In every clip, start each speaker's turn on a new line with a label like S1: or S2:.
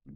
S1: Good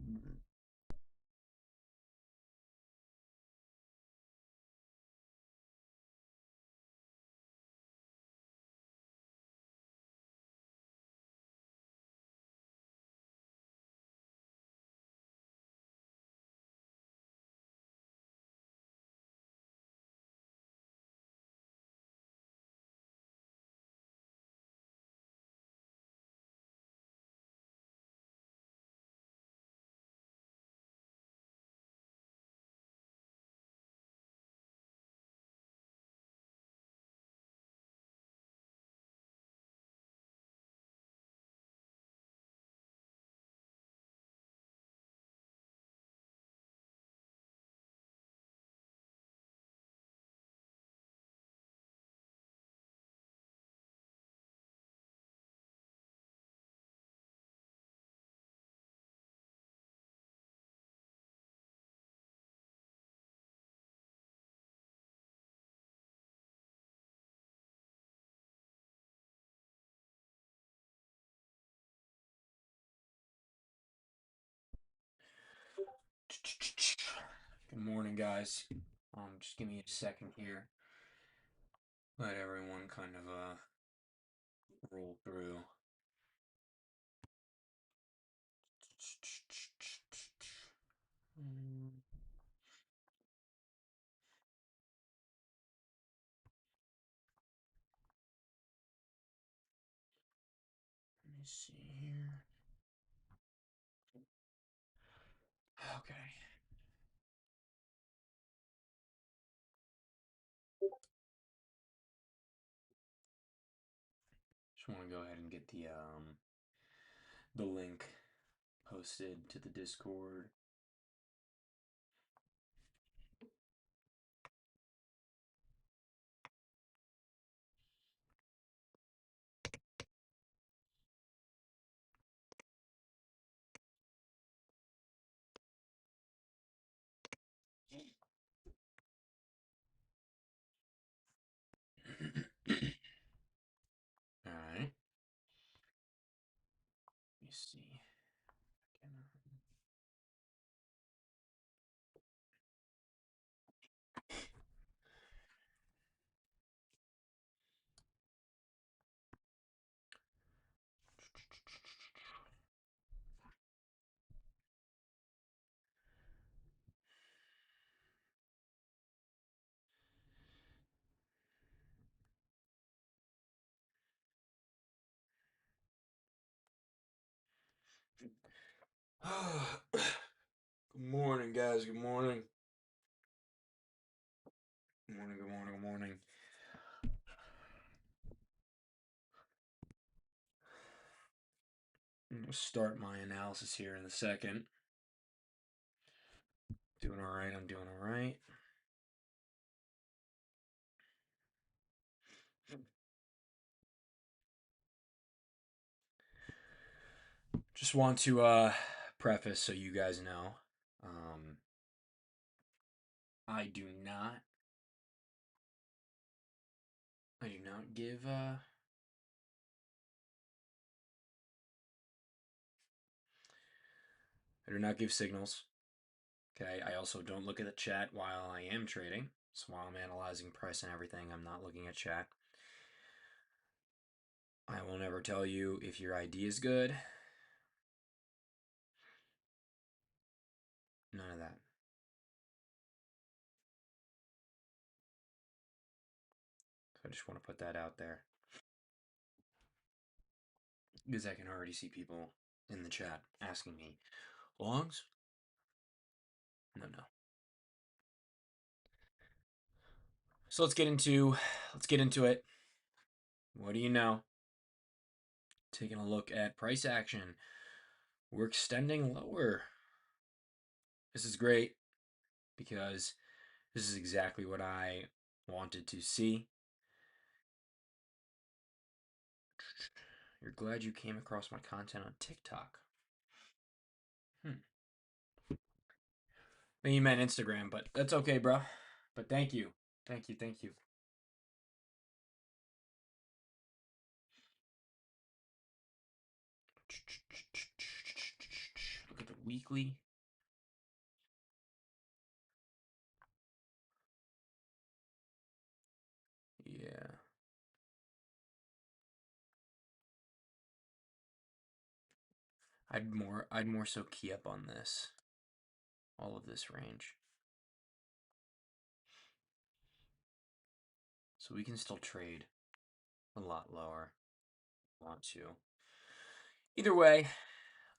S1: morning, guys. Just give me a second here. Let everyone kind of roll through. Let me see here. Okay. Just want to go ahead and get the link posted to the Discord. All right. Let me see. Good morning, guys. Good morning. Good morning. Good morning. Good morning. I'm gonna start my analysis here in a second. Doing all right. I'm doing all right. Just want to preface so you guys know, I do not give I do not give signals. Okay, I also don't look at the chat while I am trading. So while I'm analyzing price and everything, I'm not looking at chat. I will never tell you if your ID is good. None of that. So I just want to put that out there. Because I can already see people in the chat asking me, longs? No. So let's get into it. What do you know? Taking a look at price action. We're extending lower. This is great because this is exactly what I wanted to see. You're glad you came across my content on TikTok. I think you meant Instagram, but that's okay, bro. But thank you. Thank you. Look at the weekly. Yeah. I'd more so key up on this. All of this range. So we can still trade a lot lower. Want to. Either way,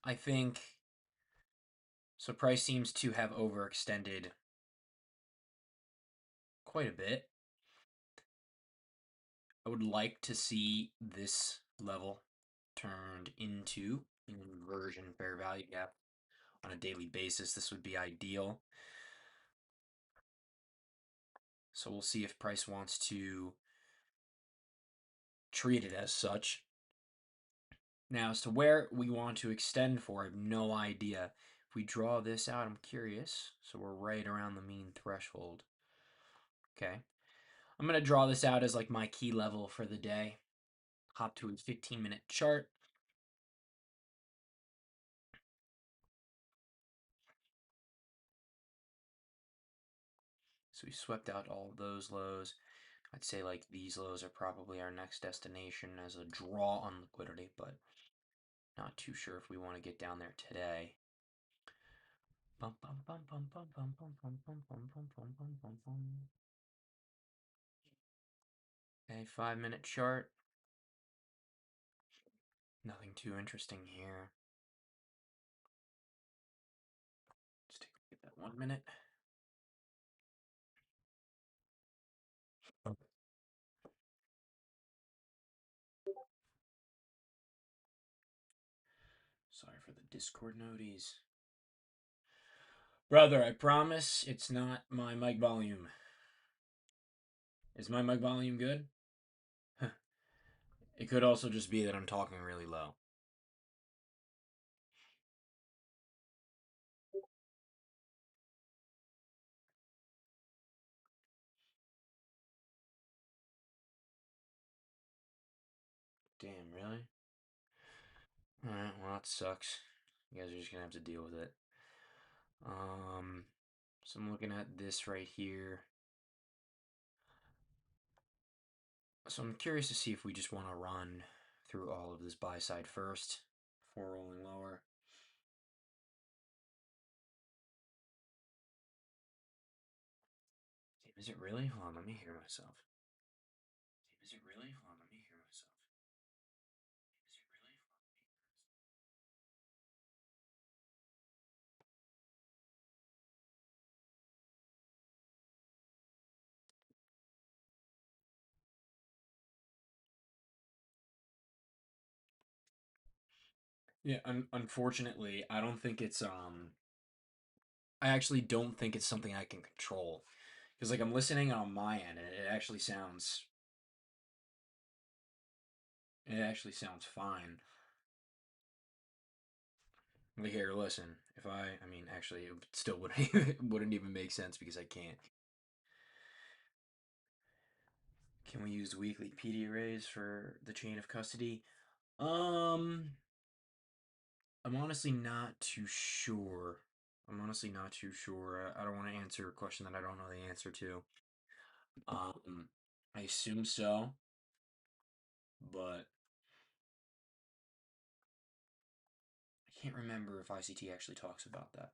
S1: I think so price seems to have overextended quite a bit. I would like to see this level turned into an inversion fair value gap on a daily basis. This would be ideal. So we'll see if price wants to treat it as such. Now, as to where we want to extend for, I have no idea. If we draw this out, I'm curious. So we're right around the mean threshold. Okay. I'm going to draw this out as like my key level for the day. Hop to a 15-minute chart. So we swept out all of those lows. I'd say like these lows are probably our next destination as a draw on liquidity, but not too sure if we want to get down there today. Okay, 5-minute chart. Nothing too interesting here. Let's take a look at that 1 minute. Sorry for the Discord noties. Brother, I promise it's not my mic volume. Is my mic volume good? It could also just be that I'm talking really low. Damn, really? Alright, well that sucks. You guys are just gonna have to deal with it. So I'm looking at this right here. So I'm curious to see if we just want to run through all of this buy side first before rolling lower. Damn, is it really? Hold on, let me hear myself. Damn, is it really? Hold on, let me hear myself. Is it really? Yeah, unfortunately, I don't think it's I actually don't think it's something I can control. Because like I'm listening on my end and it actually sounds fine. Like here, listen. If I mean actually it still wouldn't it wouldn't even make sense because I can't. Can we use weekly PD arrays for the chain of custody? Um I'm honestly not too sure. I don't want to answer a question that I don't know the answer to. I assume so, but I can't remember if ICT actually talks about that.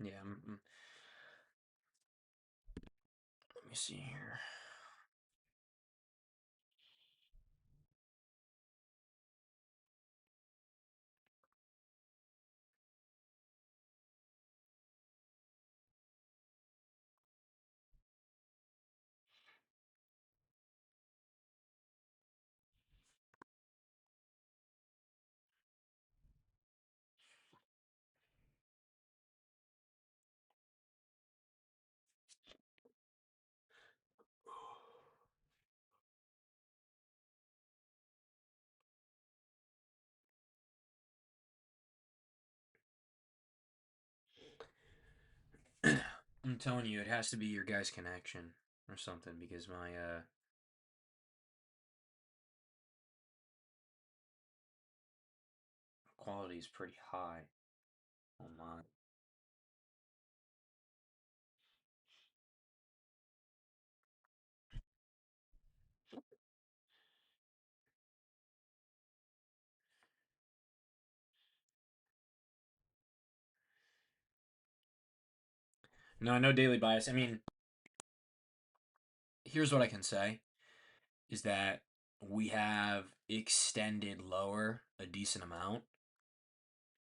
S1: Yeah, let me see here. I'm telling you, it has to be your guy's connection or something because my quality is pretty high on mine. No, no daily bias. I mean, here's what I can say is that we have extended lower a decent amount.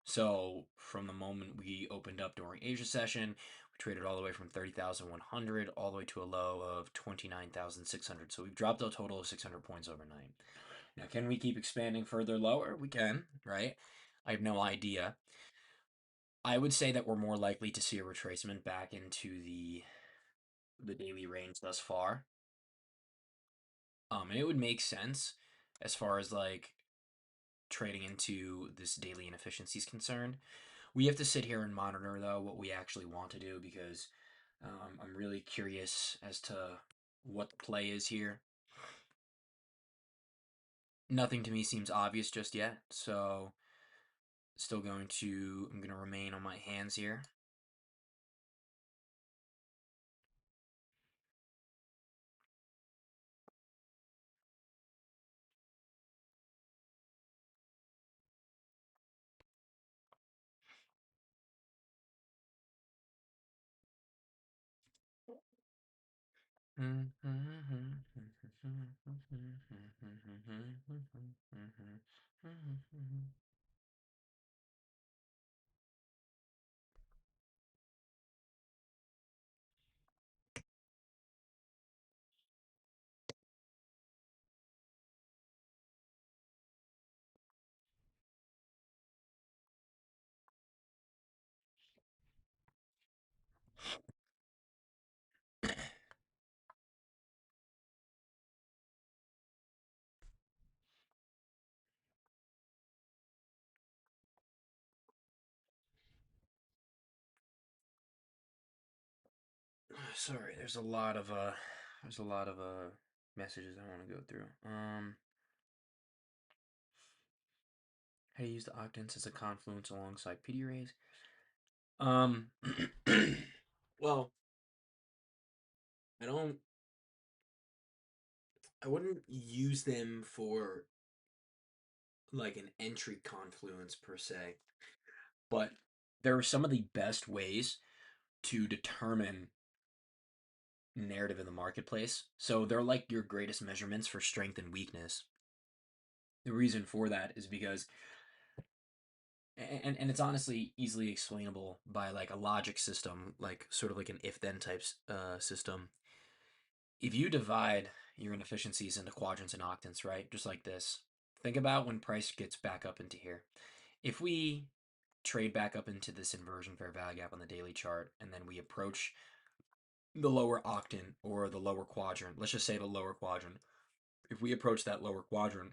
S1: So from the moment we opened up during Asia session, we traded all the way from 30,100 all the way to a low of 29,600. So we've dropped a total of 600 points overnight. Now, can we keep expanding further lower? We can, right? I have no idea. I would say that we're more likely to see a retracement back into the daily range thus far. And it would make sense as far as like trading into this daily inefficiency is concerned. We have to sit here and monitor though what we actually want to do because I'm really curious as to what the play is here. Nothing to me seems obvious just yet, so I'm gonna remain on my hands here. Sorry, there's a lot of messages I want to go through. How to use the octants as a confluence alongside PD rays. Um, well, I don't. I wouldn't use them for like an entry confluence per se, but there are some of the best ways to determine narrative in the marketplace. So they're like your greatest measurements for strength and weakness. The reason for that is because and it's honestly easily explainable by like a logic system, like sort of like an if then type system. If you divide your inefficiencies into quadrants and octants, right? Just like this. Think about when price gets back up into here. If we trade back up into this inversion fair value gap on the daily chart and then we approach the lower octant or the lower quadrant, let's just say the lower quadrant. If we approach that lower quadrant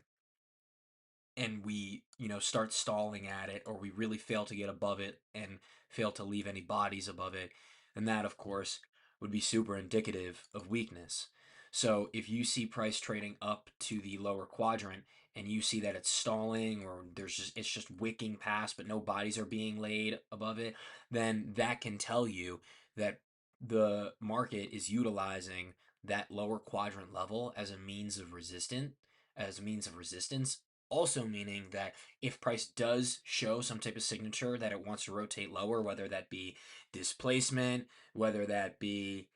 S1: and we, start stalling at it or we really fail to get above it and fail to leave any bodies above it, then that of course would be super indicative of weakness. So if you see price trading up to the lower quadrant and you see that it's stalling or it's just wicking past but no bodies are being laid above it, then that can tell you that the market is utilizing that lower quadrant level as a means of resistance, also meaning that if price does show some type of signature that it wants to rotate lower, whether that be displacement, whether that be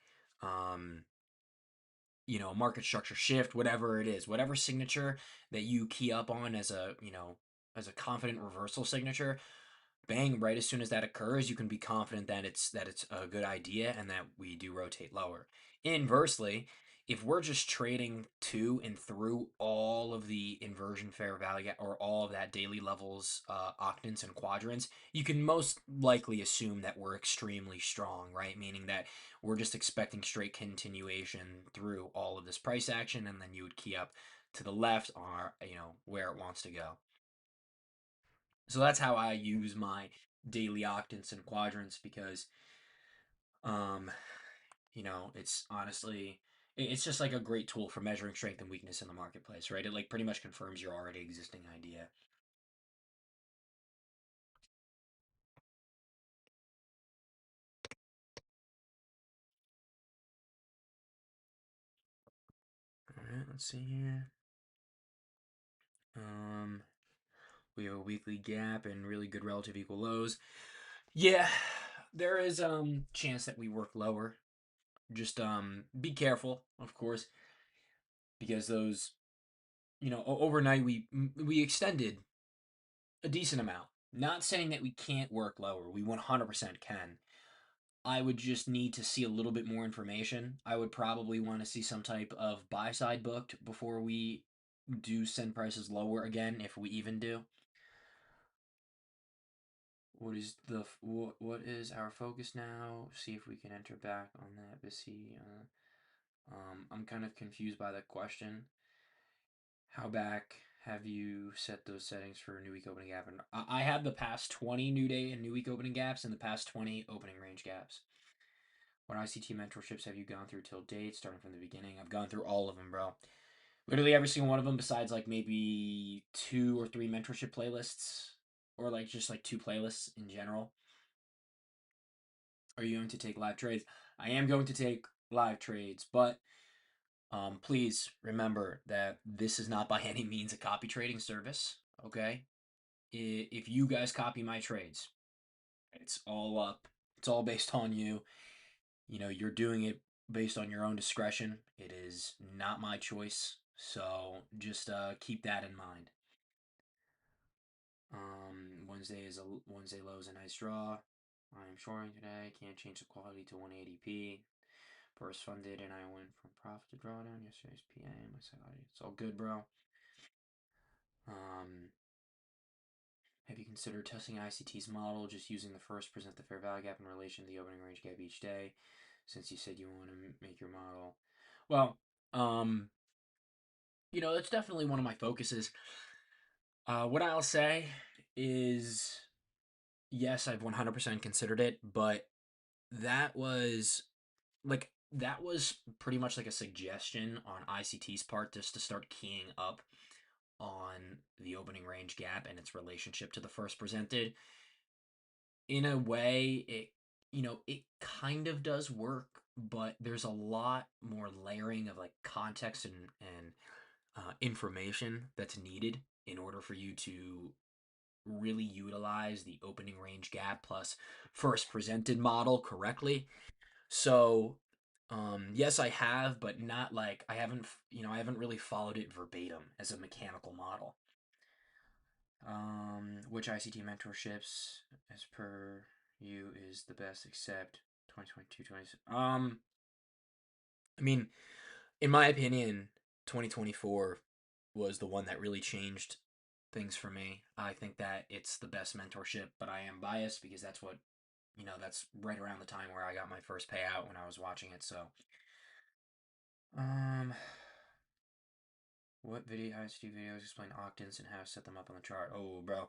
S1: um, market structure shift, whatever it is, whatever signature that you key up on as a confident reversal signature, bang, right as soon as that occurs, you can be confident that it's a good idea and that we do rotate lower. Inversely, if we're just trading to and through all of the inversion fair value or all of that daily levels, octants and quadrants, you can most likely assume that we're extremely strong, right? Meaning that we're just expecting straight continuation through all of this price action, and then you would key up to the left or where it wants to go. So that's how I use my daily octants and quadrants because Um, it's honestly it's just like a great tool for measuring strength and weakness in the marketplace, right? It like pretty much confirms your already existing idea. All right, let's see here. Um, we have a weekly gap and really good relative equal lows. Yeah, there is chance that we work lower. Just be careful, of course, because those overnight we extended a decent amount. Not saying that we can't work lower. We 100% can. I would just need to see a little bit more information. I would probably want to see some type of buy side booked before we do send prices lower again, if we even do. What is our focus now? See if we can enter back on that. But see, I'm kind of confused by the question. How back have you set those settings for a new week opening gap? And I have the past 20 new day and new week opening gaps and the past 20 opening range gaps. What ICT mentorships have you gone through till date, starting from the beginning? I've gone through all of them, bro. Literally every single one of them, besides like maybe 2 or 3 mentorship playlists, or like just like 2 playlists in general. Are you going to take live trades? I am going to take live trades, but please remember that this is not by any means a copy trading service. Okay, if you guys copy my trades, it's all up. It's all based on you. You're doing it based on your own discretion. It is not my choice. So just keep that in mind. Wednesday low is a nice draw. I'm shorting today. Can't change the quality to 180p. First funded and I went from profit to drawdown yesterday's PM. It's all good, bro. Um, have you considered testing ICT's model, just using the first present the fair value gap in relation to the opening range gap each day? Since you said you want to make your model, well, um, that's definitely one of my focuses. What I'll say is, yes, I've 100% considered it, but that was that was pretty much like a suggestion on ICT's part just to start keying up on the opening range gap and its relationship to the first presented. In a way, it kind of does work, but there's a lot more layering of like context and information that's needed in order for you to really utilize the opening range gap plus first presented model correctly. So, yes, I have, but not like I haven't really followed it verbatim as a mechanical model. Which ICT mentorships, as per you, is the best except 2022, 20? I mean, in my opinion, 2024 was the one that really changed things for me. I think that it's the best mentorship, but I am biased because that's right around the time where I got my first payout when I was watching it. So, um, what video ICT videos explain octants and how to set them up on the chart? Oh, bro,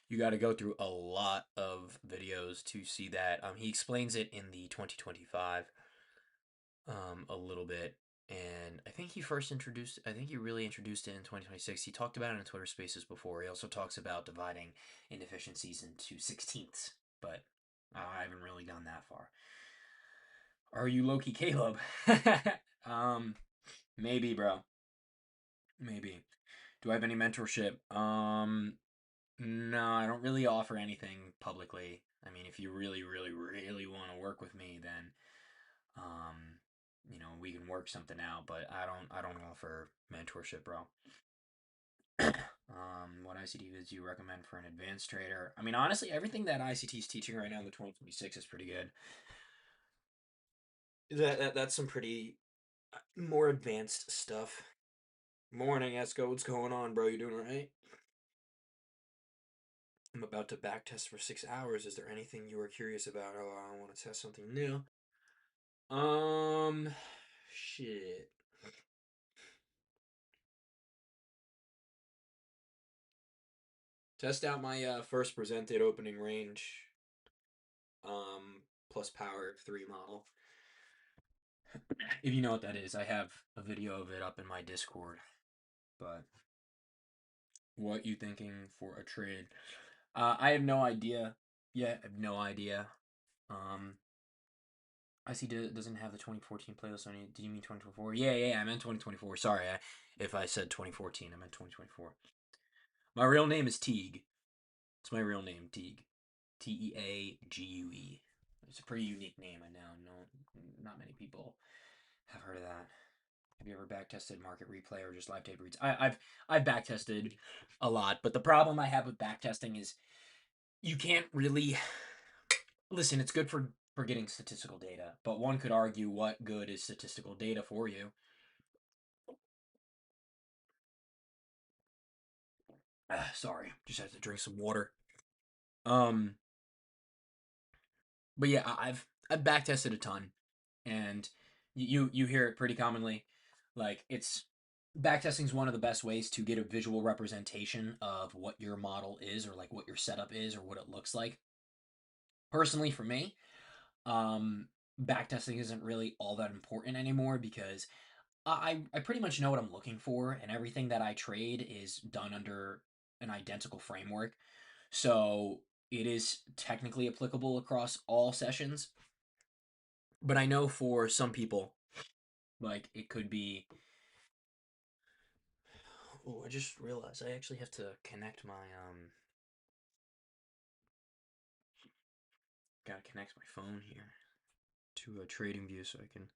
S1: you got to go through a lot of videos to see that. He explains it in the 2025 a little bit, and I think he really introduced it in 2026. He talked about it in Twitter Spaces before. He also talks about dividing inefficiencies into sixteenths, but I haven't really gone that far. Are you Loki Caleb? um, maybe, bro. Maybe. Do I have any mentorship? No, I don't really offer anything publicly. I mean, if you really, really, really want to work with me, then we can work something out. But I don't offer mentorship, bro. What ICT do you recommend for an advanced trader? I mean, honestly, everything that ICT is teaching right now in the 2026 is pretty good. That's some pretty more advanced stuff. Morning, Esco. What's going on, bro? You doing all right? I'm about to backtest for 6 hours. Is there anything you are curious about? Oh, I want to test something new. Um, shit. Test out my first presented opening range. plus power 3 model. If you know what that is, I have a video of it up in my Discord. But what you thinking for a trade? I have no idea. Yeah, I have no idea. Um, I see doesn't have the 2014 playlist on it. Do you mean 2024? Yeah, I meant 2024. Sorry, if I said 2014, I meant 2024. My real name is Teague. It's my real name, Teague. Teague. It's a pretty unique name. I know. No, not many people have heard of that. Have you ever backtested market replay or just live tape reads? I've backtested a lot, but the problem I have with backtesting is you can't really listen. It's good for getting statistical data, but one could argue what good is statistical data for you? Sorry, just had to drink some water. Um, but yeah, I've backtested a ton, and you hear it pretty commonly. Like it's backtesting is one of the best ways to get a visual representation of what your model is, or like what your setup is, or what it looks like. Personally, for me, um, backtesting isn't really all that important anymore because I pretty much know what I'm looking for, and everything that I trade is done under an identical framework. So it is technically applicable across all sessions. But I know for some people, like it could be. Oh, I just realized I actually have to connect my Gotta connect my phone here to a trading view so I can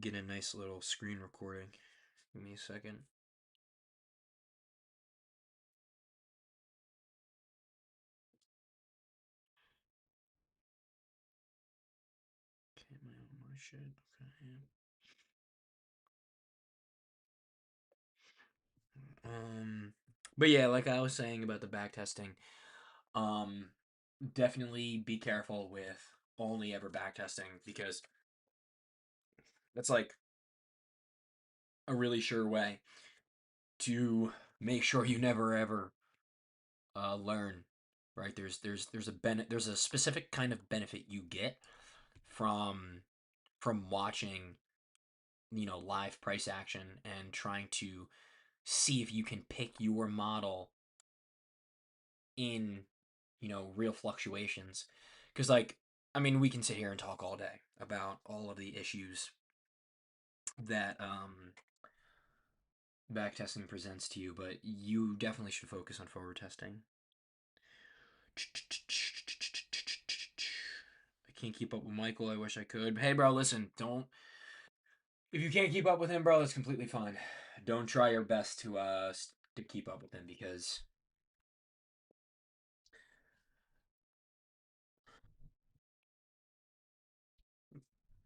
S1: get a nice little screen recording. Give me a second. Okay, my shit. Okay. Um, but yeah, like I was saying about the back testing, um, definitely be careful with only ever back testing because that's like a really sure way to make sure you never ever learn. Right? There's a specific kind of benefit you get from watching live price action and trying to see if you can pick your model in real fluctuations because like I mean we can sit here and talk all day about all of the issues that back testing presents to you, but you definitely should focus on forward testing. I can't keep up with Michael. I wish I could. Hey bro, listen, don't if you can't keep up with him, bro, that's completely fine. Don't try your best to keep up with him because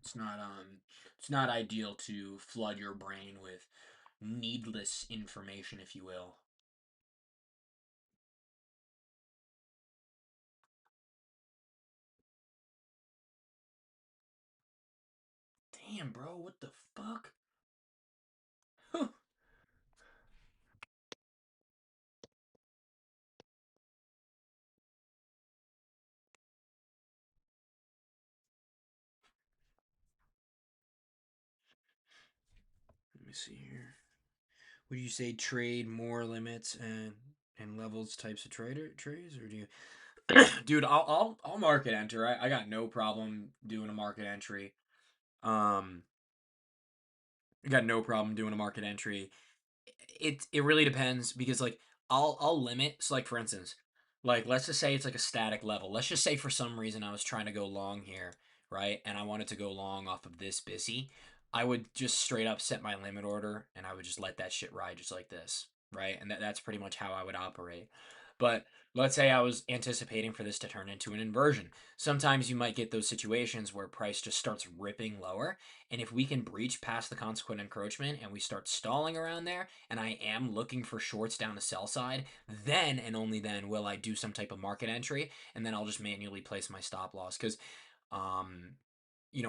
S1: it's not it's not ideal to flood your brain with needless information, if you will. Damn, bro, what the fuck? Let me see here. Would you say trade more limits and levels types of trades, or do you dude, I'll market enter. I got no problem doing a market entry. Um, I got no problem doing a market entry. It really depends because like I'll limit. So like for instance, like let's just say it's like a static level. Let's just say for some reason I was trying to go long here, right? And I wanted to go long off of this busy. I would just straight up set my limit order and I would just let that shit ride just like this, right? And that's pretty much how I would operate. But let's say I was anticipating for this to turn into an inversion. Sometimes you might get those situations where price just starts ripping lower. And if we can breach past the consequent encroachment and we start stalling around there, and I am looking for shorts down the sell side, then and only then will I do some type of market entry. And then I'll just manually place my stop loss. Because um,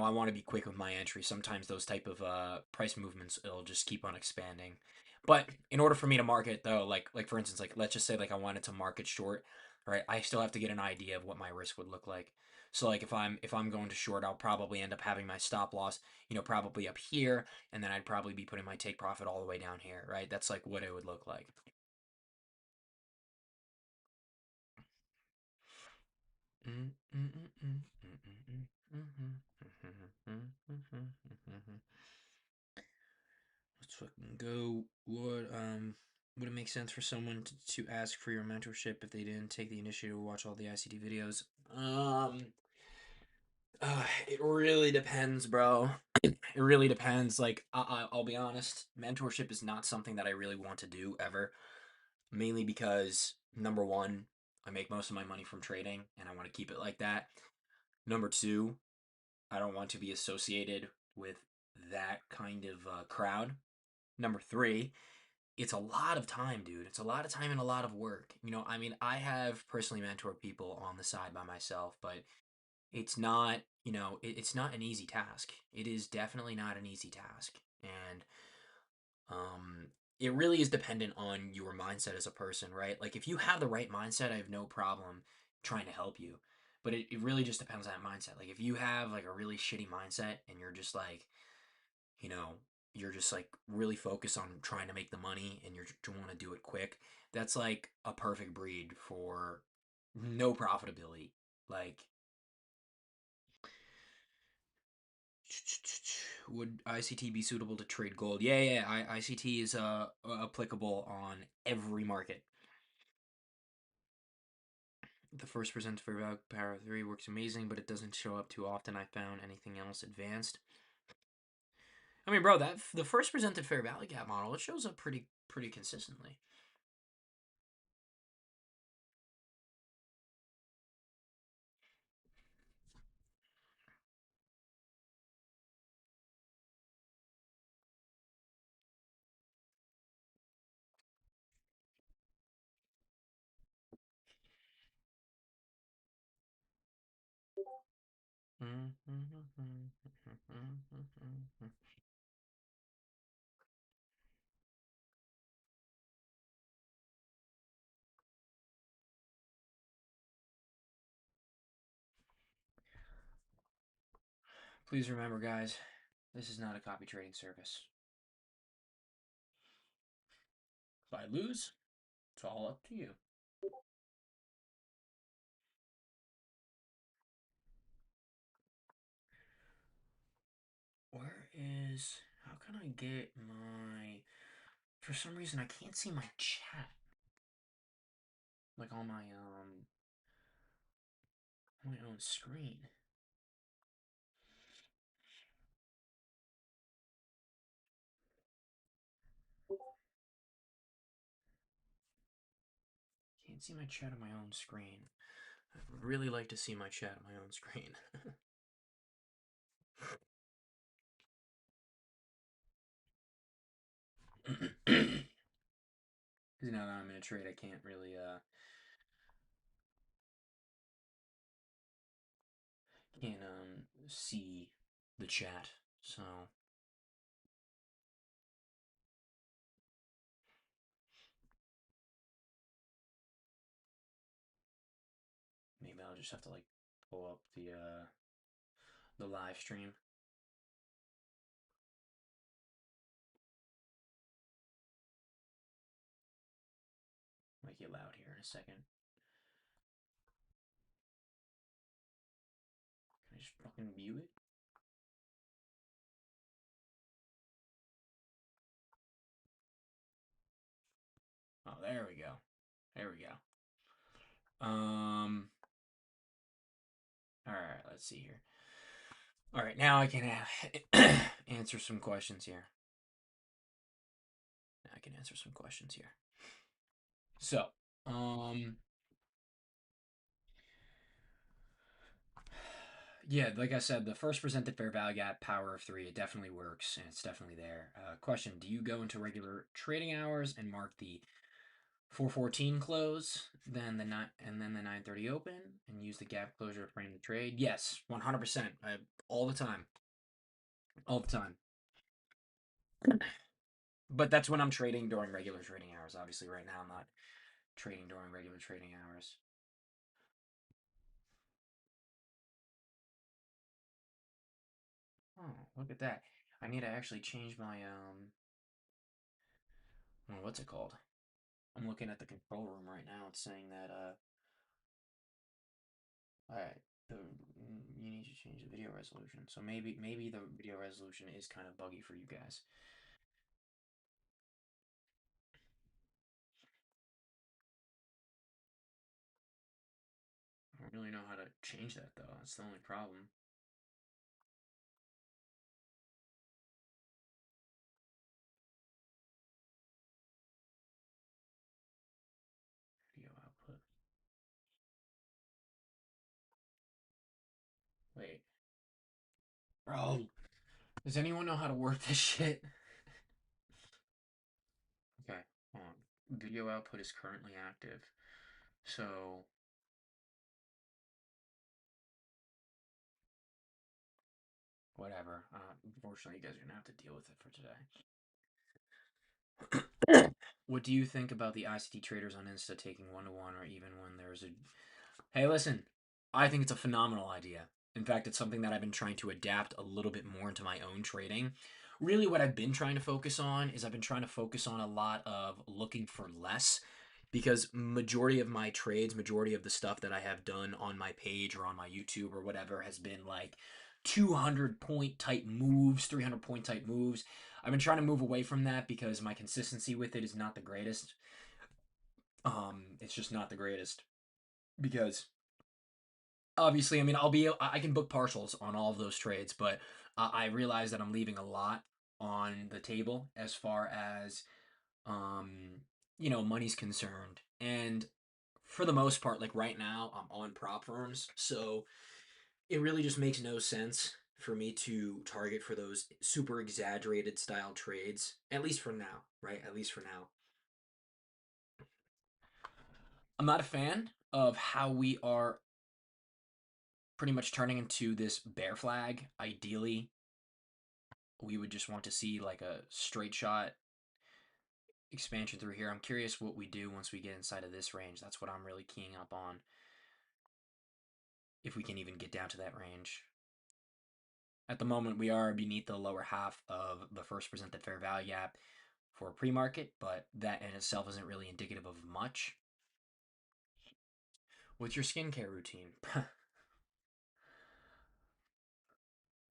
S1: I want to be quick with my entry. Sometimes those type of price movements it'll just keep on expanding. But in order for me to market though, like for instance, like let's just say like I wanted to market short, right? I still have to get an idea of what my risk would look like. So like if I'm going to short, I'll probably end up having my stop loss, probably up here, and then I'd probably be putting my take profit all the way down here, right? That's like what it would look like. Let's fucking go. Would it make sense for someone to ask for your mentorship if they didn't take the initiative to watch all the ICT videos? It really depends, bro. It really depends. Like, I'll be honest, mentorship is not something that I really want to do ever. Mainly because, number one, I make most of my money from trading and I want to keep it like that. Number two, I don't want to be associated with that kind of crowd. Number three, it's a lot of time, dude. It's a lot of time and a lot of work. I mean, I have personally mentored people on the side by myself, but it's not, it's not an easy task. It is definitely not an easy task. And it really is dependent on your mindset as a person, right? Like if you have the right mindset, I have no problem trying to help you. But it really just depends on that mindset. Like if you have like a really shitty mindset and you're just like, you know, you're just like really focused on trying to make the money and you want to do it quick, that's like a perfect breed for no profitability. Like, would ICT be suitable to trade gold? Yeah, yeah. ICT is applicable on every market. The first percent for value power 3 works amazing, but it doesn't show up too often. I found anything else advanced. I mean, bro, that the first presented fair value gap model, it shows up pretty consistently. Please remember, guys, this is not a copy trading service. If I lose, it's all up to you. Where is... How can I get my... For some reason, I can't see my chat. Like on my own screen. Can't see my chat on my own screen. I would really like to see my chat on my own screen. Because now that I'm in a trade, I can't really can't see the chat. So maybe I'll just have to like pull up the live stream. Might get loud here in a second. Can I just fucking view it? Oh, there we go. There we go. All right, let's see here. All right, now I can answer some questions here. Now I can answer some questions here. So, yeah, like I said, the first presented fair value gap, power of 3, it definitely works, and it's definitely there. Question: do you go into regular trading hours and mark the 4:14 close, then the 9:30 open, and use the gap closure to frame the trade? Yes, 100%. All the time, all the time. But that's when I'm trading during regular trading hours. Obviously, right now I'm not trading during regular trading hours. Look at that. I need to actually change my what's it called? I'm looking at the control room right now. It's saying that alright, the you need to change the video resolution. So maybe the video resolution is kind of buggy for you guys. I don't really know how to change that though. That's the only problem. Video output. Wait. Bro, does anyone know how to work this shit? Okay, hold on. Video output is currently active. So, whatever. Unfortunately, you guys are gonna have to deal with it for today. What do you think about the ICT traders on Insta taking 1-to-1 or even when there's a Hey, listen, I think it's a phenomenal idea. In fact, it's something that I've been trying to adapt a little bit more into my own trading. Really, what I've been trying to focus on is I've been trying to focus on a lot of looking for less because majority of my trades, majority of the stuff that I have done on my page or on my YouTube or whatever has been like 200 point type moves, 300 point type moves. I've been trying to move away from that because my consistency with it is not the greatest. It's just not the greatest because obviously, I mean, I can book partials on all of those trades, but I realize that I'm leaving a lot on the table as far as um, money's concerned. And for the most part, like right now, I'm on prop firms, so it really just makes no sense for me to target for those super exaggerated style trades. At least for now, right? At least for now. I'm not a fan of how we are pretty much turning into this bear flag. Ideally, we would just want to see like a straight shot expansion through here. I'm curious what we do once we get inside of this range. That's what I'm really keying up on. If we can even get down to that range. At the moment, we are beneath the lower half of the first presented fair value gap for pre-market, but that in itself isn't really indicative of much. What's your skincare routine?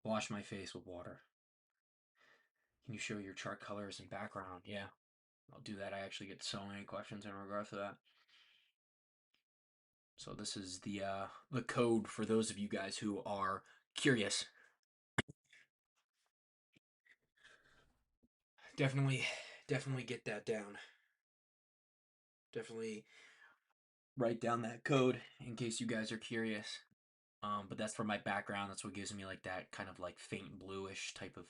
S1: Wash my face with water. Can you show your chart colors and background? Yeah, I'll do that. I actually get so many questions in regards to that. So this is the code for those of you guys who are curious. Definitely, definitely get that down. Definitely write down that code in case you guys are curious. But that's for my background. That's what gives me like that kind of like faint bluish type of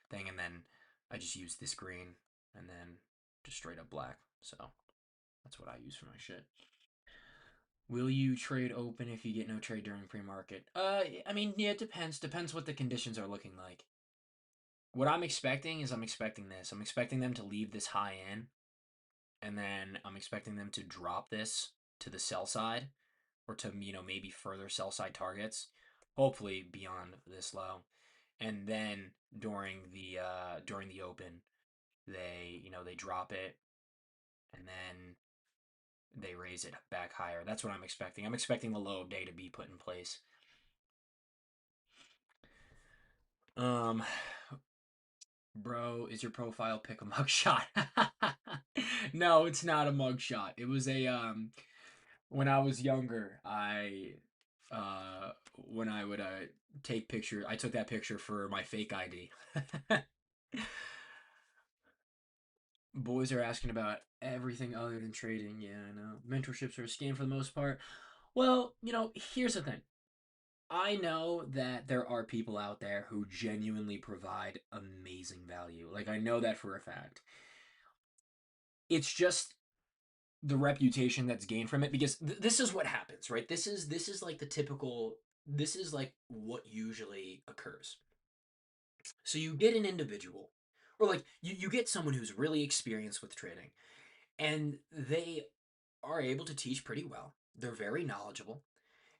S1: thing, and then I just use this green, and then just straight up black. So that's what I use for my shit. Will you trade open if you get no trade during pre-market? I mean, yeah, it depends. Depends what the conditions are looking like. What I'm expecting is I'm expecting this. I'm expecting them to leave this high in, and then I'm expecting them to drop this to the sell side, or to maybe further sell side targets, hopefully beyond this low, and then during the open, they drop it, and then they raise it back higher. That's what I'm expecting. I'm expecting the low of day to be put in place. Um, Bro, is your profile pic a mugshot? No, it's not a mugshot. It was a when I was younger, when I would take picture, I took that picture for my fake ID. Boys are asking about everything other than trading. Yeah, I know. Mentorships are a scam for the most part. Well, here's the thing. I know that there are people out there who genuinely provide amazing value. Like, I know that for a fact. It's just the reputation that's gained from it because this is what happens, right? This is like the typical this is like what usually occurs. So you get an individual or like you get someone who's really experienced with trading and they are able to teach pretty well. They're very knowledgeable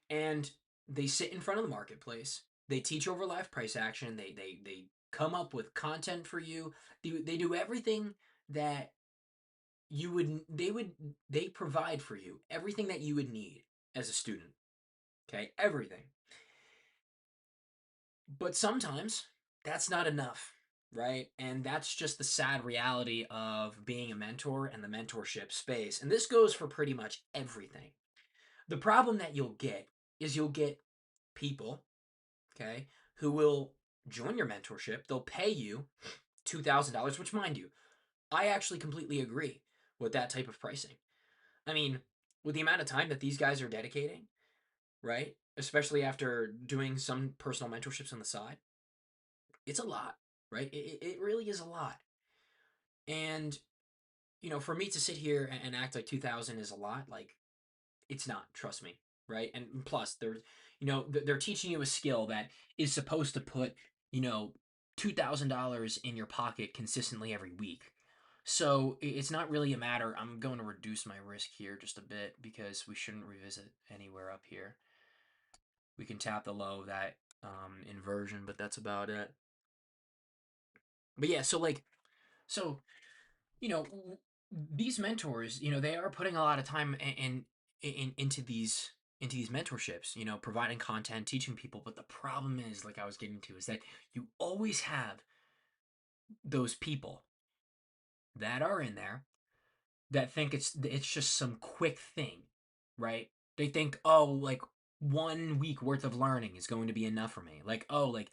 S1: and they sit in front of the marketplace. They teach over live price action. They come up with content for you. They do everything that you would they provide for you everything that you would need as a student. Okay, everything. But sometimes that's not enough, right? And that's just the sad reality of being a mentor and the mentorship space. And this goes for pretty much everything. The problem that you'll get is you'll get people, okay, who will join your mentorship. They'll pay you $2,000, which, mind you, I actually completely agree with that type of pricing. I mean, with the amount of time that these guys are dedicating, right? Especially after doing some personal mentorships on the side, it's a lot, right? It really is a lot. And, for me to sit here and act like 2000 is a lot, like, it's not, trust me, right? And plus, they're teaching you a skill that is supposed to put, you know, $2,000 in your pocket consistently every week. So it's not really a matter. I'm going to reduce my risk here just a bit because we shouldn't revisit anywhere up here. We can tap the low of that inversion, but that's about it. But yeah, so you know these mentors, they are putting a lot of time into these mentorships, providing content, teaching people. But the problem is, like I was getting to, is that you always have those people that are in there that think it's just some quick thing, right? They think, oh, like 1 week worth of learning is going to be enough for me. Like, oh, like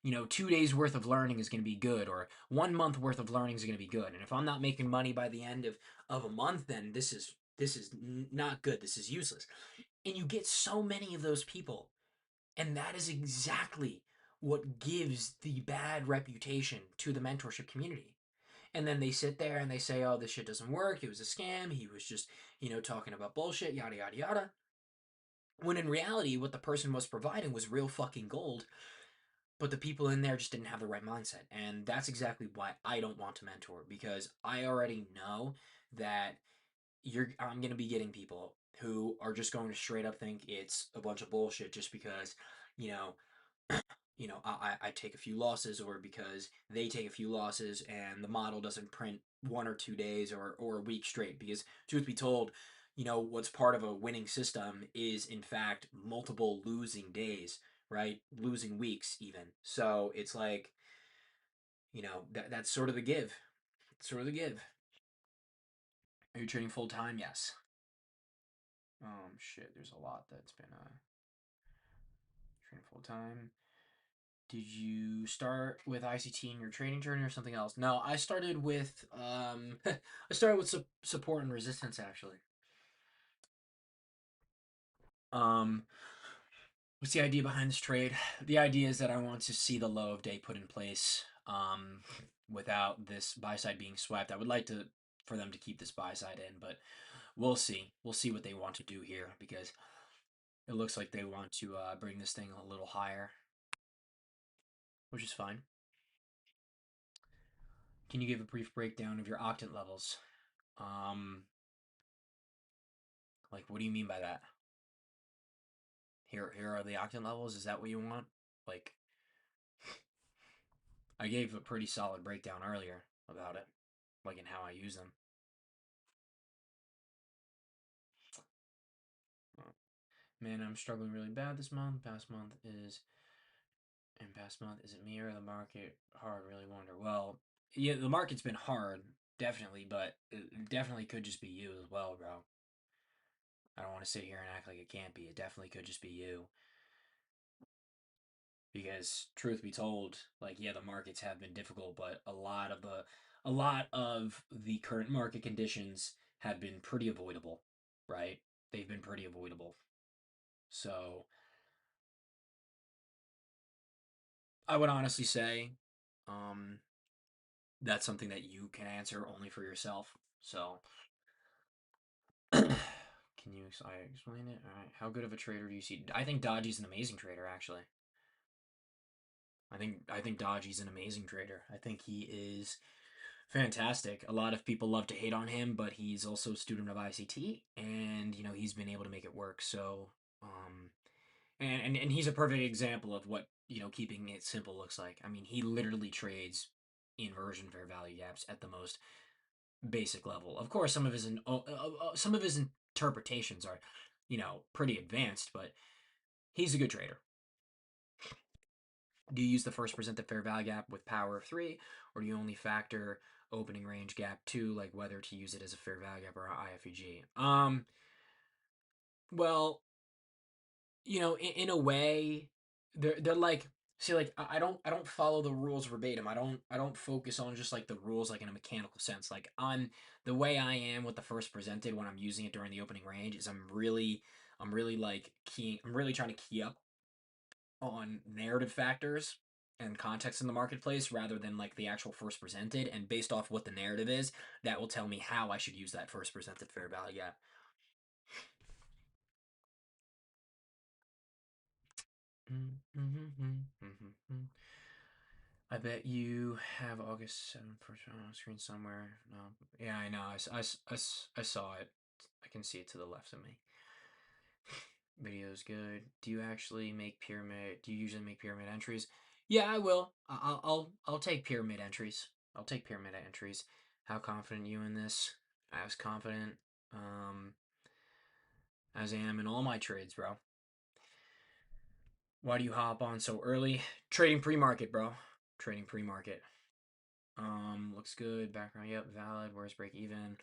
S1: 2 days worth of learning is going to be good, or 1 month worth of learning is going to be good. And if I'm not making money by the end of a month, then this is not good. This is useless. And you get so many of those people, and that is exactly what gives the bad reputation to the mentorship community. And then they sit there and they say, oh, this shit doesn't work. It was a scam. He was just, talking about bullshit, yada, yada, yada. When in reality, what the person was providing was real fucking gold, but the people in there just didn't have the right mindset. And that's exactly why I don't want to mentor, because I already know that I'm going to be getting people who are just going to straight up think it's a bunch of bullshit just because, you know, I take a few losses, or because they take a few losses and the model doesn't print 1 or 2 days or a week straight. Because, truth be told, what's part of a winning system is, in fact, multiple losing days, right? Losing weeks, even. So it's like, that's sort of the give. Sort of the give. Are you trading full time? Yes. Shit, there's a lot that's been trading full time. Did you start with ICT in your training journey or something else? No, I started with I started with support and resistance, actually. Um, what's the idea behind this trade? The idea is that I want to see the low of day put in place without this buy side being swept. I would like to for them to keep this buy side in, but we'll see. We'll see what they want to do here, because it looks like they want to bring this thing a little higher, which is fine. Can you give a brief breakdown of your octant levels? Um, like, what do you mean by that? Here are the octant levels. Is that what you want? Like, I gave a pretty solid breakdown earlier about it, like in how I use them. Man, I'm struggling really bad this month. Past month, is it me or the market? Hard, really wonder. Well, yeah, the market's been hard, definitely, but it definitely could just be you as well, bro. I don't want to sit here and act like it can't be. It definitely could just be you. Because truth be told, like, yeah, the markets have been difficult, but a lot of the current market conditions have been pretty avoidable, right? They've been pretty avoidable. So I would honestly say um, that's something that you can answer only for yourself. So can you explain it? All right. How good of a trader do you see? I think Dodgy's an amazing trader, actually. I think Dodgy's an amazing trader. I think he is fantastic. A lot of people love to hate on him, but he's also a student of ICT, and he's been able to make it work. So, and he's a perfect example of what keeping it simple looks like. I mean, he literally trades inversion fair value gaps at the most basic level. Of course, some of his interpretations are, pretty advanced, but he's a good trader. Do you use the first presented fair value gap with power of 3, or do you only factor opening range gap 2, like whether to use it as a fair value gap or a IFEG? Well, in a way, they're like, see, like I don't follow the rules verbatim. I don't focus on just like the rules like in a mechanical sense. Like on the way I am with the first presented when I'm using it during the opening range is I'm really like keying I'm really trying to key up on narrative factors and context in the marketplace rather than like the actual first presented, and based off what the narrative is, that will tell me how I should use that first presented fair value gap. I bet you have August 7th on screen somewhere. No. Yeah, I know. I saw it. I can see it to the left of me. Video's good. Do you usually make pyramid entries? Yeah, I will. I'll take pyramid entries. I'll take pyramid entries. How confident you in this? As confident um as I am in all my trades, bro. Why do you hop on so early? Trading pre-market, bro. Trading pre-market. Looks good. Background, yep, valid. Where's break even?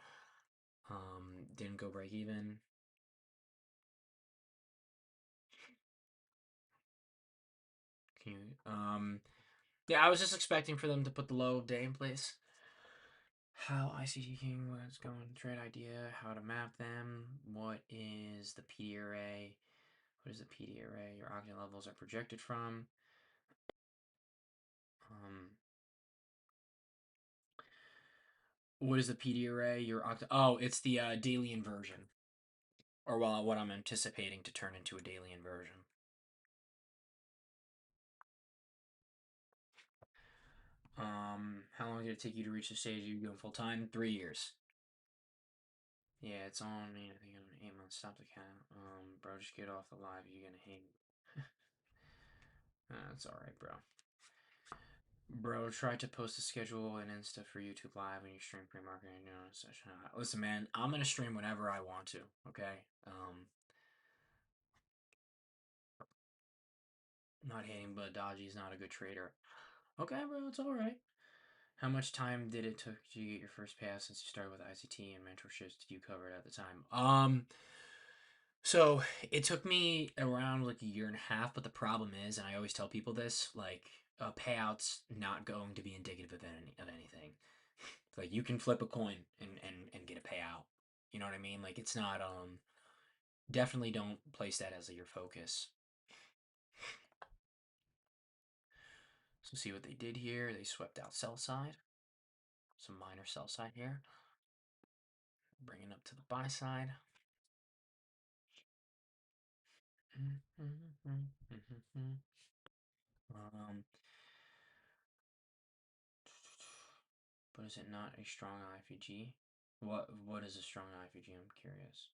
S1: Didn't go break even. Can you, yeah, I was just expecting for them to put the low of day in place. How ICT King was going, trade idea, how to map them, what is the PD array, what is the PD array your octane levels are projected from. Um, what is the PD array your octane? Oh, it's the daily inversion, or well, what I'm anticipating to turn into a daily inversion. How long did it take you to reach the stage you going full time? 3 years. Yeah, it's on me. I think I'm 8 months. Stop the count. Bro, just get off the live. You're gonna hate. That's all right, bro. Bro, try to post a schedule and Insta for YouTube Live when you stream pre-marketing session. Listen, man, I'm gonna stream whenever I want to. Okay. Not hating, but Dodgy's not a good trader. Okay, bro, it's all right. How much time did it took to get your first pass since you started with ICT and mentorships did you cover it at the time? So it took me around like a year and a half, but the problem is, and I always tell people this, like a payout's not going to be indicative of anything. Like you can flip a coin and get a payout. You know what I mean? Like it's not definitely don't place that as your focus. So see what they did here. They swept out sell side. Some minor sell side here. Bringing up to the buy side. Um, but is it not a strong IFG? What is a strong IFG? I'm curious.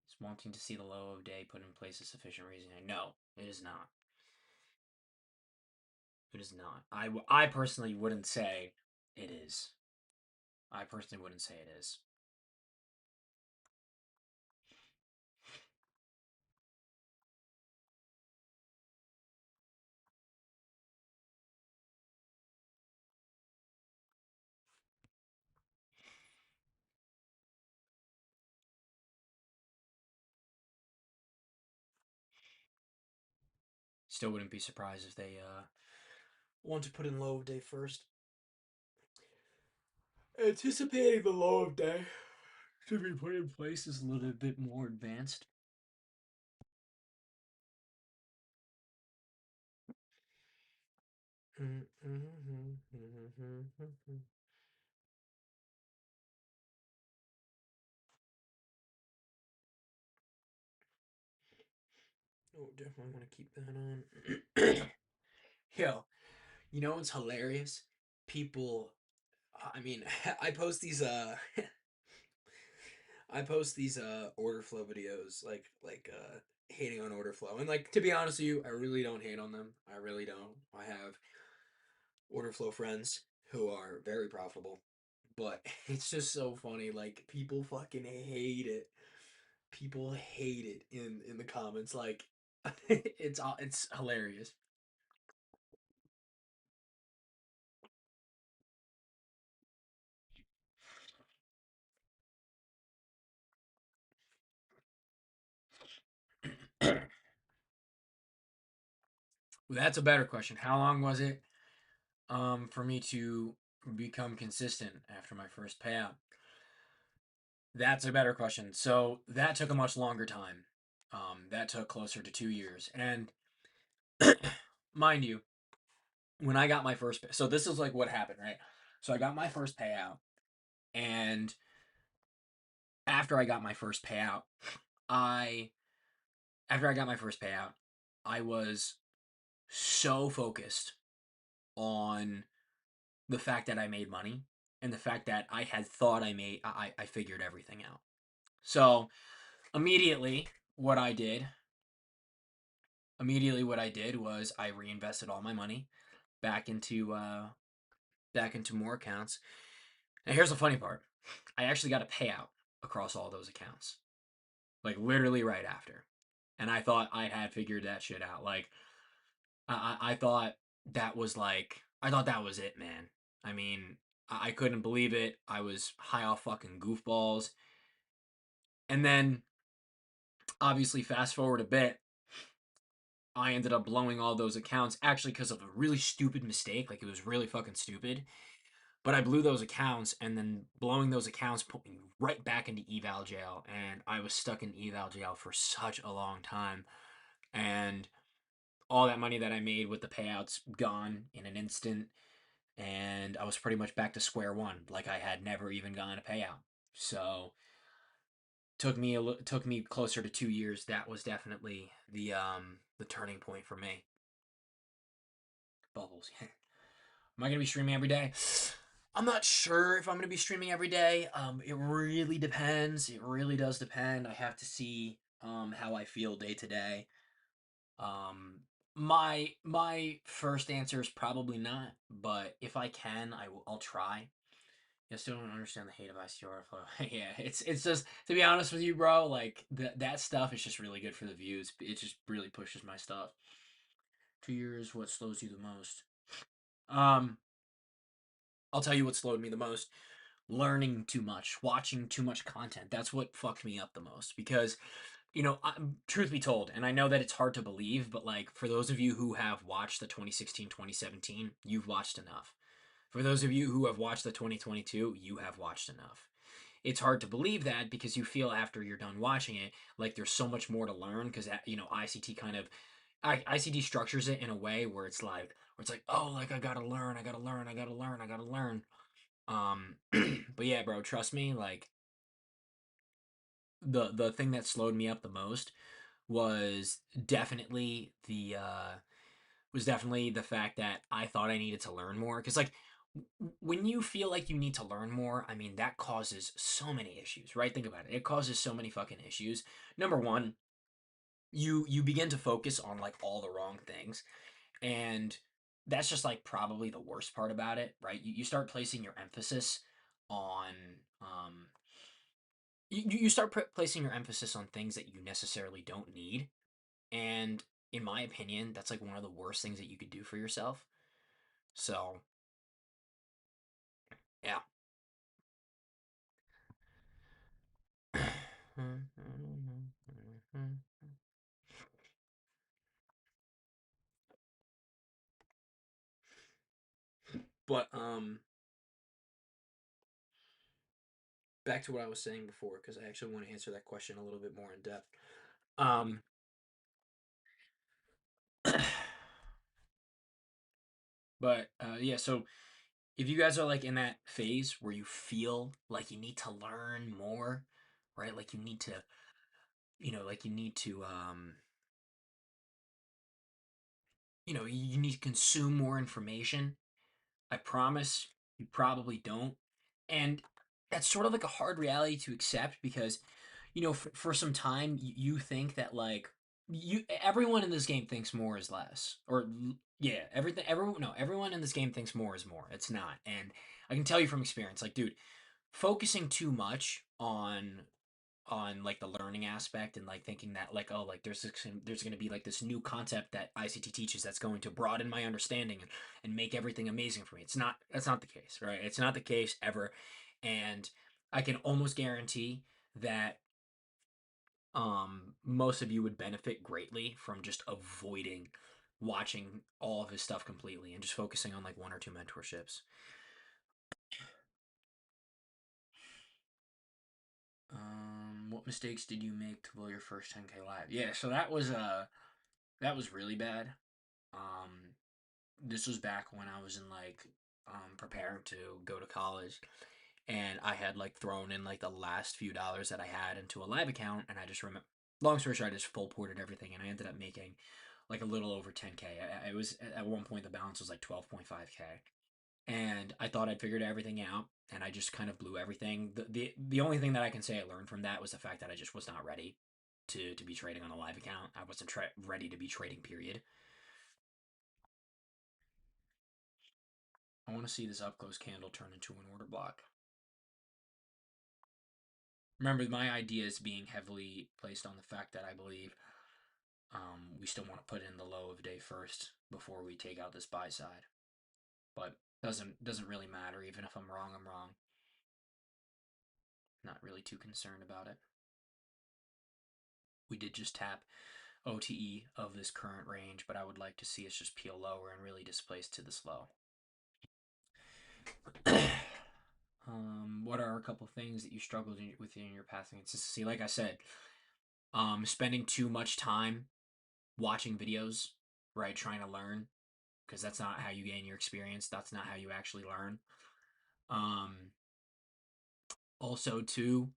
S1: Is wanting to see the low of day put in place a sufficient reasoning? No, it is not. It is not. I personally wouldn't say it is. I personally wouldn't say it is. Still wouldn't be surprised if they want to put in low of day first. Anticipating the low of day to be put in place is a little bit more advanced. Oh, definitely want to keep that on. Yo, you know what's hilarious? People, I mean, I post these I post these order flow videos like hating on order flow. And like to be honest with you, I really don't hate on them. I really don't. I have order flow friends who are very profitable. But it's just so funny. Like people fucking hate it. People hate it in the comments. Like it's hilarious. That's a better question. How long was it for me to become consistent after my first payout? That's a better question. So that took a much longer time. That took closer to 2 years. And mind you, when I got my first, so this is like what happened, right? So I got my first payout, and after I got my first payout, I after I got my first payout, I was so focused on the fact that I made money and the fact that I had thought I figured everything out. So immediately, what I did what I did was I reinvested all my money back into more accounts. And here's the funny part: I actually got a payout across all those accounts, like literally right after. And I thought I had figured that shit out. Like I thought I thought that was it, man. I mean, I couldn't believe it. I was high off fucking goofballs. And then obviously fast forward a bit, I ended up blowing all those accounts actually because of a really stupid mistake. Like it was really fucking stupid. But I blew those accounts, and then blowing those accounts put me right back into eval jail, and I was stuck in eval jail for such a long time. And all that money that I made with the payouts gone in an instant, and I was pretty much back to square one, like I had never even gotten a payout. So took me closer to 2 years. That was definitely the turning point for me. Bubbles. Am I gonna be streaming every day? I'm not sure if I'm gonna be streaming every day. It really depends. It really does depend. I have to see how I feel day to day. Um, my first answer is probably not, but if I can, I'll try. I still don't understand the hate of ICR flow. Yeah, it's just to be honest with you, bro. Like that stuff is just really good for the views. It just really pushes my stuff. 2 years, what slows you the most? Um, I'll tell you what slowed me the most: learning too much, watching too much content. That's what fucked me up the most because, truth be told, and I know that it's hard to believe, but like for those of you who have watched the 2016, 2017, you've watched enough. For those of you who have watched the 2022, you have watched enough. It's hard to believe that because you feel after you're done watching it like there's so much more to learn because ICT kind of ICT structures it in a way where it's like, oh, like I gotta learn, I gotta learn, I gotta learn, I gotta learn. um but yeah, bro, trust me, like the thing that slowed me up the most was definitely the fact that I thought I needed to learn more. Because like when you feel like you need to learn more, I mean that causes so many issues, right? Think about it. It causes so many fucking issues. Number one, you begin to focus on like all the wrong things, and that's just like probably the worst part about it, right? You start placing your emphasis on um you start placing your emphasis on things that you necessarily don't need. And in my opinion, that's like one of the worst things that you could do for yourself. So, yeah. But back to what I was saying before, because I actually want to answer that question a little bit more in depth. Um, but yeah, so if you guys are like in that phase where you feel like you need to learn more, right? Like you need to, like you need to, you need to consume more information. I promise you probably don't. And that's sort of like a hard reality to accept because for some time you think that like you everyone in this game thinks more is less yeah, everyone no everyone in this game thinks more is more. It's not. And I can tell you from experience, like, dude, focusing too much on like the learning aspect and like thinking that like, oh, like there's going to be like this new concept that ICT teaches that's going to broaden my understanding and make everything amazing for me. That's not the case, right? It's not the case ever. And I can almost guarantee that most of you would benefit greatly from just avoiding watching all of his stuff completely and just focusing on like one or two mentorships. What mistakes did you make to blow your first 10K live? Yeah, so that was really bad. Um, this was back when I was in like preparing to go to college, and I had like thrown in like the last few dollars that I had into a live account, and I just remember. Long story short, I just full ported everything, and I ended up making like a little over 10K. I was at one point the balance was like 12.5K, and I thought I'd figured everything out, and I just kind of blew everything. The only thing that I can say I learned from that was the fact that I just was not ready to be trading on a live account. I wasn't ready to be trading. Period. I want to see this up close candle turn into an order block. Remember, my idea is being heavily placed on the fact that I believe we still want to put in the low of day first before we take out this buy side. But doesn't really matter. Even if I'm wrong, I'm wrong. Not really too concerned about it. We did just tap OTE of this current range, but I would like to see us just peel lower and really displace to this low. What are a couple things that you struggled with in your pathing consistency? Like I said, spending too much time watching videos, right? Trying to learn, because that's not how you gain your experience. That's not how you actually learn. Um, Also, too,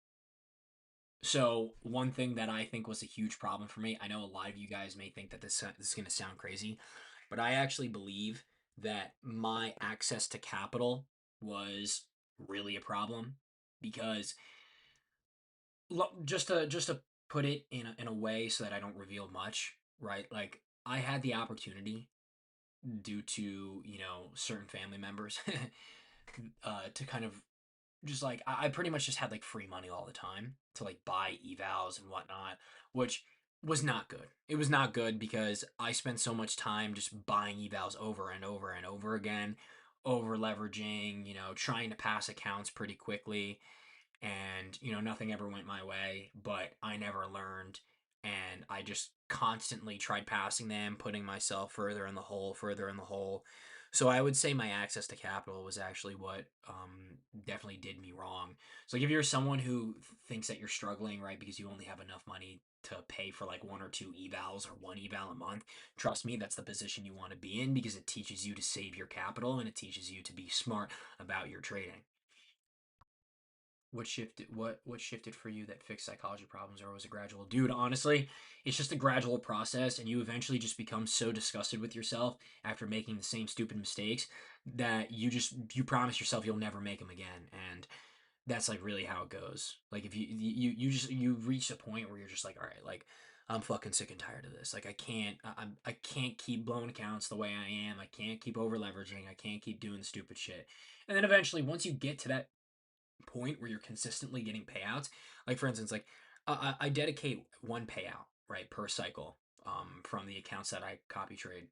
S1: so one thing that I think was a huge problem for me, I know a lot of you guys may think that this is going to sound crazy, but I actually believe that my access to capital was really a problem because just to put it in a way so that I don't reveal much, right? Like I had the opportunity due to certain family members to kind of just like I pretty much just had like free money all the time to like buy evals and whatnot, which was not good. It was not good because I spent so much time just buying evals over and over and over again, over leveraging, trying to pass accounts pretty quickly, and nothing ever went my way, but I never learned, and I just constantly tried passing them, putting myself further in the hole, further in the hole. So I would say my access to capital was actually what definitely did me wrong. So like if you're someone who thinks that you're struggling, right, because you only have enough money to pay for like one or two evals or one eval a month, trust me, that's the position you want to be in because it teaches you to save your capital and it teaches you to be smart about your trading. What shifted for you that fixed psychology problems, or was it gradual? Dude, honestly, it's just a gradual process, and you eventually just become so disgusted with yourself after making the same stupid mistakes that you promise yourself you'll never make them again. And that's like really how it goes. Like if you reach a point where you're just like, all right, like I'm fucking sick and tired of this. Like I can't keep blowing accounts the way I am. I can't keep over leveraging. I can't keep doing stupid shit. And then eventually, once you get to that point where you're consistently getting payouts, like for instance, like I dedicate one payout, right, per cycle, from the accounts that I copy trade,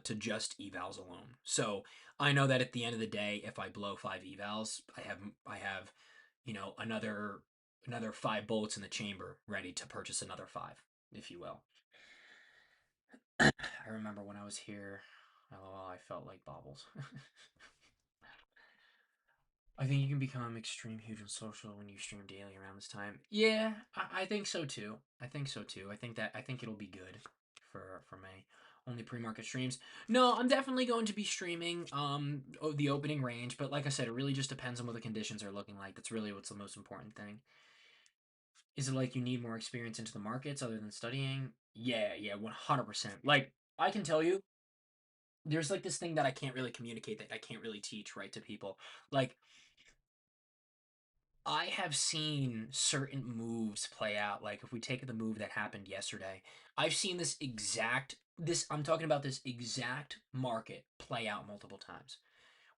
S1: to just evals alone. So I know that at the end of the day, if I blow five evals, I have another five bullets in the chamber ready to purchase another five, if you will. I remember when I was here, oh, I felt like baubles. I think you can become extreme huge and social when you stream daily around this time. Yeah, I think so too. I think so too. I think it'll be good for me. Only pre-market streams. No, I'm definitely going to be streaming the opening range, but like I said, it really just depends on what the conditions are looking like. That's really what's the most important thing. Is it like you need more experience into the markets other than studying? Yeah, yeah, 100%. Like I can tell you, there's like this thing that I can't really communicate, that I can't really teach right to people. Like I have seen certain moves play out. Like if we take the move that happened yesterday, I've seen this I'm talking about this exact market play out multiple times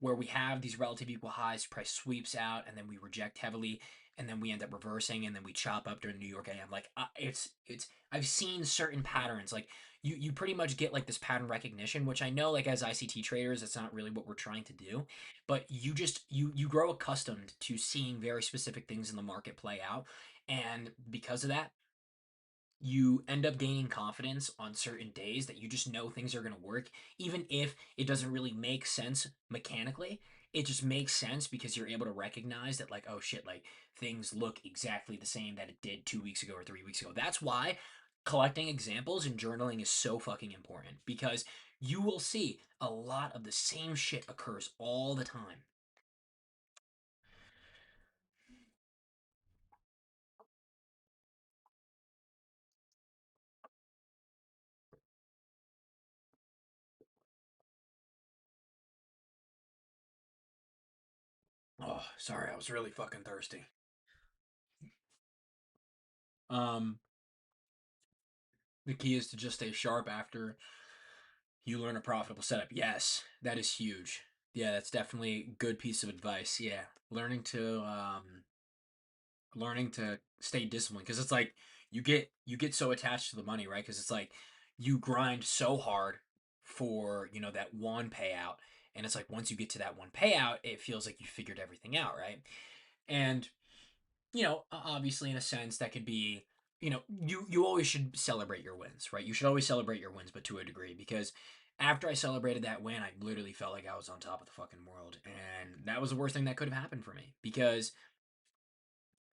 S1: where we have these relative equal highs, price sweeps out, and then we reject heavily, and then we end up reversing, and then we chop up during New York AM. Like it's I've seen certain patterns. Like you pretty much get like this pattern recognition, which I know like as ICT traders, it's not really what we're trying to do, but you grow accustomed to seeing very specific things in the market play out, and because of that, you end up gaining confidence on certain days that you just know things are going to work, even if it doesn't really make sense mechanically. It just makes sense because you're able to recognize that, like, oh shit, like things look exactly the same that it did 2 weeks ago or 3 weeks ago. That's why collecting examples and journaling is so fucking important because you will see a lot of the same shit occurs all the time. Oh, sorry, I was really fucking thirsty. Um, the key is to just stay sharp after you learn a profitable setup. Yes, that is huge. Yeah, that's definitely a good piece of advice. Yeah, learning to stay disciplined because it's like you get so attached to the money, right? Because it's like you grind so hard for that one payout, and it's like once you get to that one payout, it feels like you figured everything out, right? And obviously in a sense that could be, you always should celebrate your wins, right? You should always celebrate your wins, but to a degree, because after I celebrated that win, I literally felt like I was on top of the fucking world, and that was the worst thing that could have happened for me because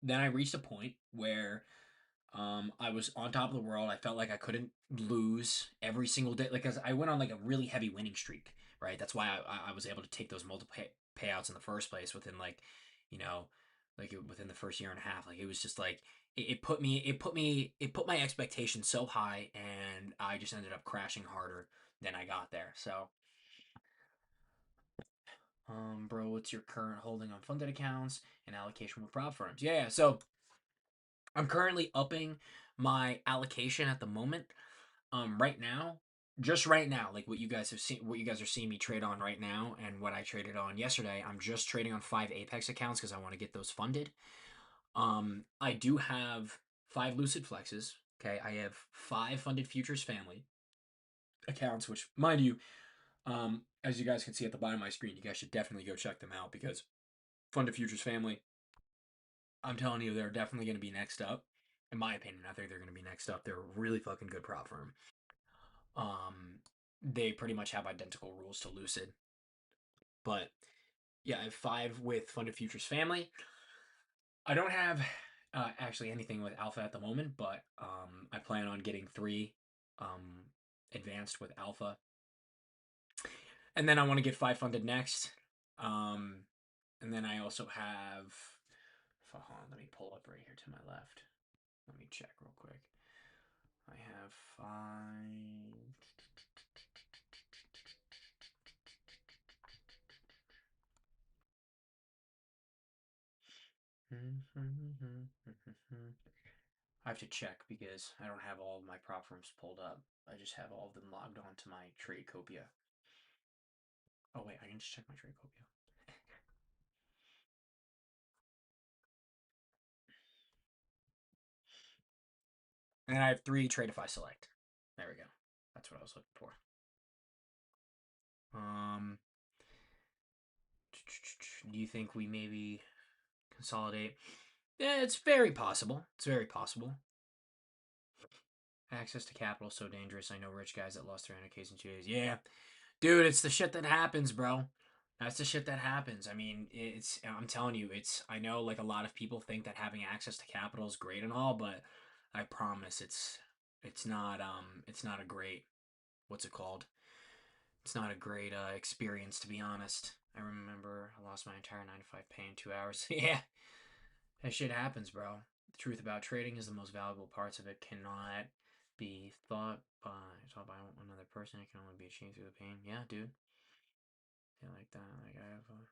S1: then I reached a point where I was on top of the world. I felt like I couldn't lose every single day. Like, 'cause I went on like a really heavy winning streak, right? That's why I was able to take those multiple payouts in the first place within you know, within the first year and a half. Like, it was just like it put my expectations so high, and I just ended up crashing harder than I got there. So, bro, what's your current holding on funded accounts and allocation with prop firms? Yeah, yeah. So I'm currently upping my allocation at the moment. Right now, just right now, like what you guys are seeing me trade on right now, and what I traded on yesterday. I'm just trading on 5 Apex accounts because I want to get those funded. I do have 5 Lucid Flexes. Okay, I have 5 funded futures family accounts, which, mind you, as you guys can see at the bottom of my screen, you guys should definitely go check them out because funded futures family, I'm telling you, they're definitely going to be next up. In my opinion, I think they're going to be next up. They're a really fucking good prop firm. Um, they pretty much have identical rules to Lucid, but yeah, I have 5 with Funded Futures Family. I don't have actually anything with Alpha at the moment, but I plan on getting 3 um, advanced with Alpha, and then I want to get 5 funded next. Um, and then I also have. Hold on, let me pull up right here to my left. Let me check real quick. I have 5. I have to check because I don't have all of my prop firms pulled up. I just have all of them logged on to my Tradecopia. Oh wait, I can just check my Tradecopia. And then I have 3 Tradeify Select. There we go. That's what I was looking for. Um, do you think we maybe consolidate? Yeah, it's very possible. It's very possible. Access to capital is so dangerous. I know rich guys that lost 300Ks in 2 days. Yeah, dude, it's the shit that happens, bro. That's the shit that happens. I mean, I'm telling you, I know like a lot of people think that having access to capital is great and all, but I promise it's not a great, what's it called? It's not a great experience, to be honest. I remember I lost my entire 9 to 5 pay in 2 hours. Yeah, that shit happens, bro. The truth about trading is the most valuable parts of it cannot be thought by another person. It can only be achieved through the pain. Yeah, dude. Yeah, like that. Like I have a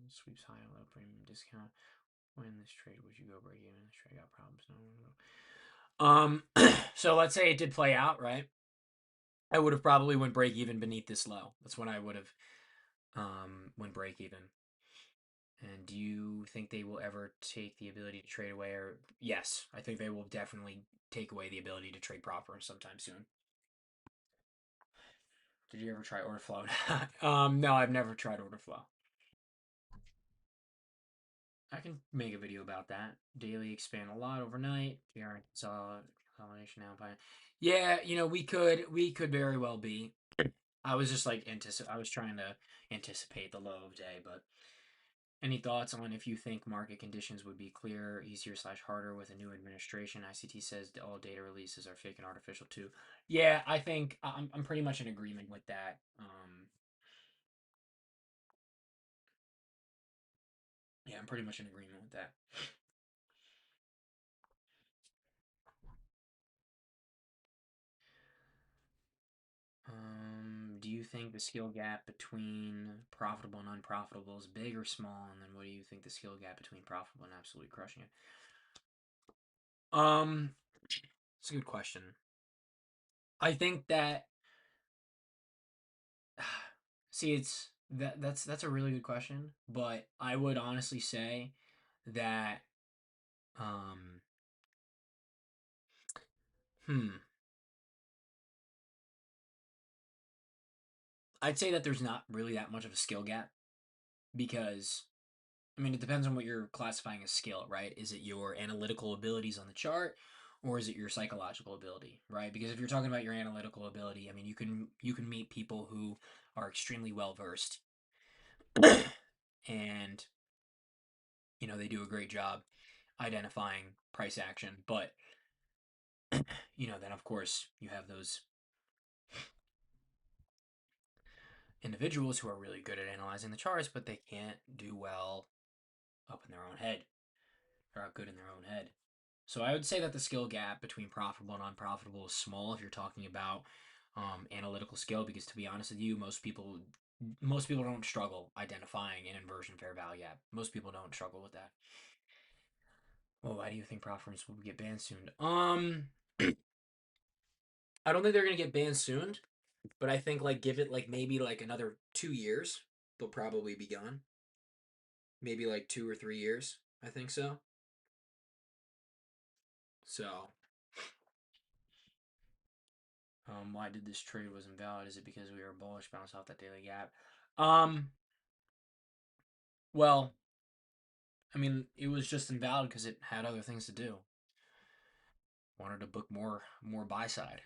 S1: sweeps high, low premium discount. Win this trade, would you go break even? This trade got problems. No, no, so let's say it did play out, right? I would have probably went break even beneath this low. That's when I would have went break even. And do you think they will ever take the ability to trade away? Or yes, I think they will definitely take away the ability to trade proper sometime soon. Did you ever try order flow? No, I've never tried order flow. I can make a video about that. Daily expand a lot overnight. We are solid combination now. Yeah, we could very well be. I was just like I was trying to anticipate the low of day, but any thoughts on if you think market conditions would be clearer, easier slash harder with a new administration? ICT says all data releases are fake and artificial too. Yeah, I think I'm pretty much in agreement with that. Yeah, I'm pretty much in agreement with that. Do you think the skill gap between profitable and unprofitable is big or small? And then what do you think the skill gap between profitable and absolutely crushing it? Um, it's a good question. I think that see that's a really good question, but I would honestly say that um hmm I'd say that there's not really that much of a skill gap because I mean, it depends on what you're classifying as skill, right? Is it your analytical abilities on the chart, or is it your psychological ability, right? Because if you're talking about your analytical ability, I mean, you can meet people who are extremely well versed, and they do a great job identifying price action. But then of course you have those individuals who are really good at analyzing the charts, but they can't do well up in their own head. They're not good in their own head. So I would say that the skill gap between profitable and unprofitable is small if you're talking about analytical skill. Because to be honest with you, most people don't struggle identifying an inversion fair value gap. Most people don't struggle with that. Well, why do you think prop firms will get banned soon? I don't think they're gonna get banned soon, but I think like give it like maybe like another 2 years, they'll probably be gone. Maybe like 2 or 3 years. I think so. So why did this trade was invalid? Is it because we were bullish, bounced off that daily gap? Um, well, I mean, it was just invalid because it had other things to do. Wanted to book more buy side.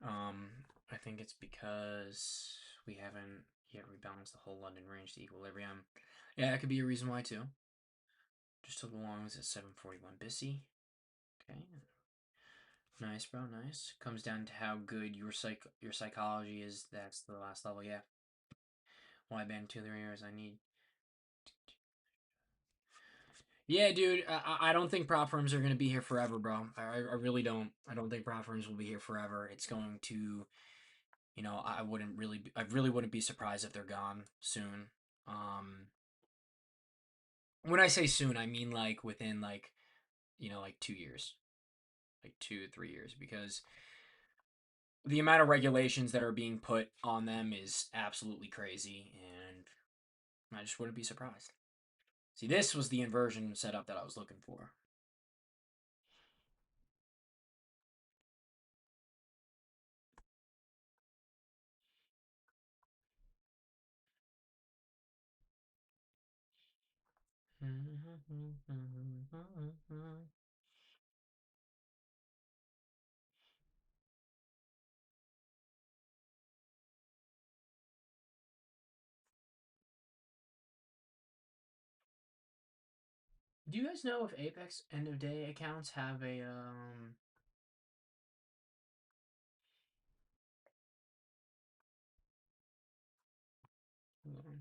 S1: Um, I think it's because we haven't yet rebalanced the whole London range to equilibrium. Yeah, that could be a reason why too. Just took the longs at 741 Bissy. Okay. Nice, bro. Nice. Comes down to how good your psychology is. That's the last level. Yeah. Why ban 2 3 years? I need. Yeah, dude. I don't think prop firms are gonna be here forever, bro. I really don't. I don't think prop firms will be here forever. It's going to. I really wouldn't be surprised if they're gone soon. Um, when I say soon, I mean like within like 2 years, like 2 3 years, because the amount of regulations that are being put on them is absolutely crazy, and I just wouldn't be surprised. See, this was the inversion setup that I was looking for. Do you guys know if Apex end of day accounts have a hold on.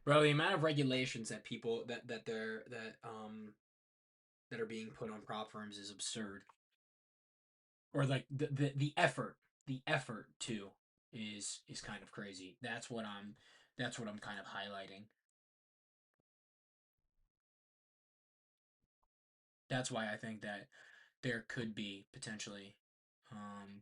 S1: Bro, the amount of regulations that people that they're that are being put on prop firms is absurd. Or like the effort too is kind of crazy. That's what I'm kind of highlighting. That's why I think that there could be potentially um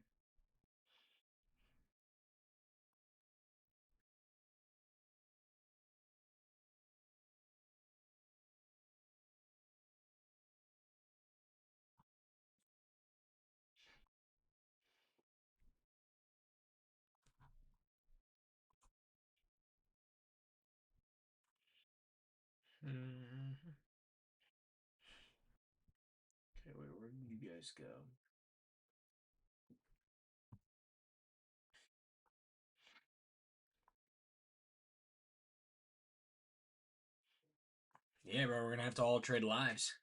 S1: mhm. Okay, where did you guys go? Yeah, bro, we're gonna have to all trade lives.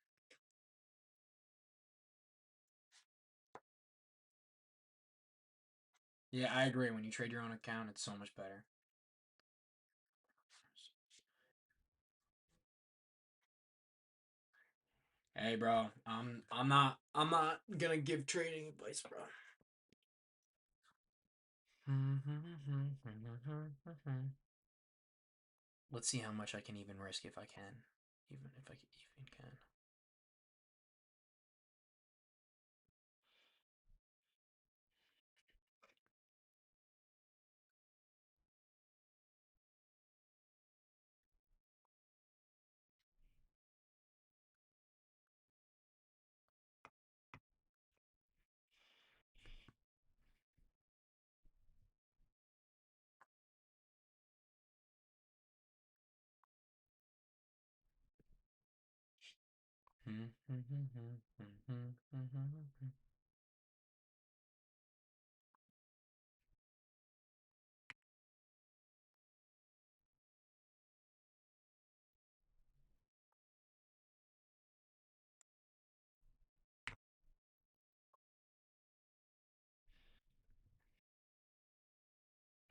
S1: Yeah, I agree. When you trade your own account, it's so much better. Hey, bro, I'm not gonna give trading advice, bro. Let's see how much I can even risk if I can, even if I even can.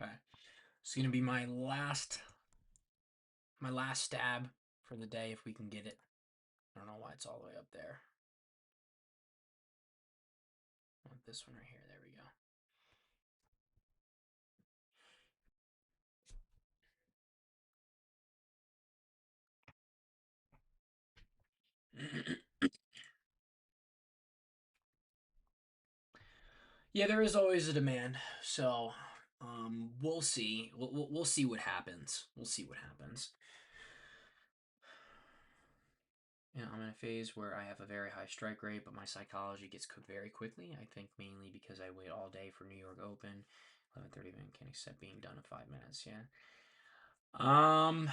S1: Okay, it's gonna be my last stab for the day if we can get it. I don't know why it's all the way up there. I want this one right here. There we go. Yeah, there is always a demand, so we'll see. We'll see what happens. We'll see what happens. Yeah, I'm in a phase where I have a very high strike rate, but my psychology gets cooked very quickly. I think mainly because I wait all day for New York Open. 11:30 event can accept being done in 5 minutes. Yeah. Um.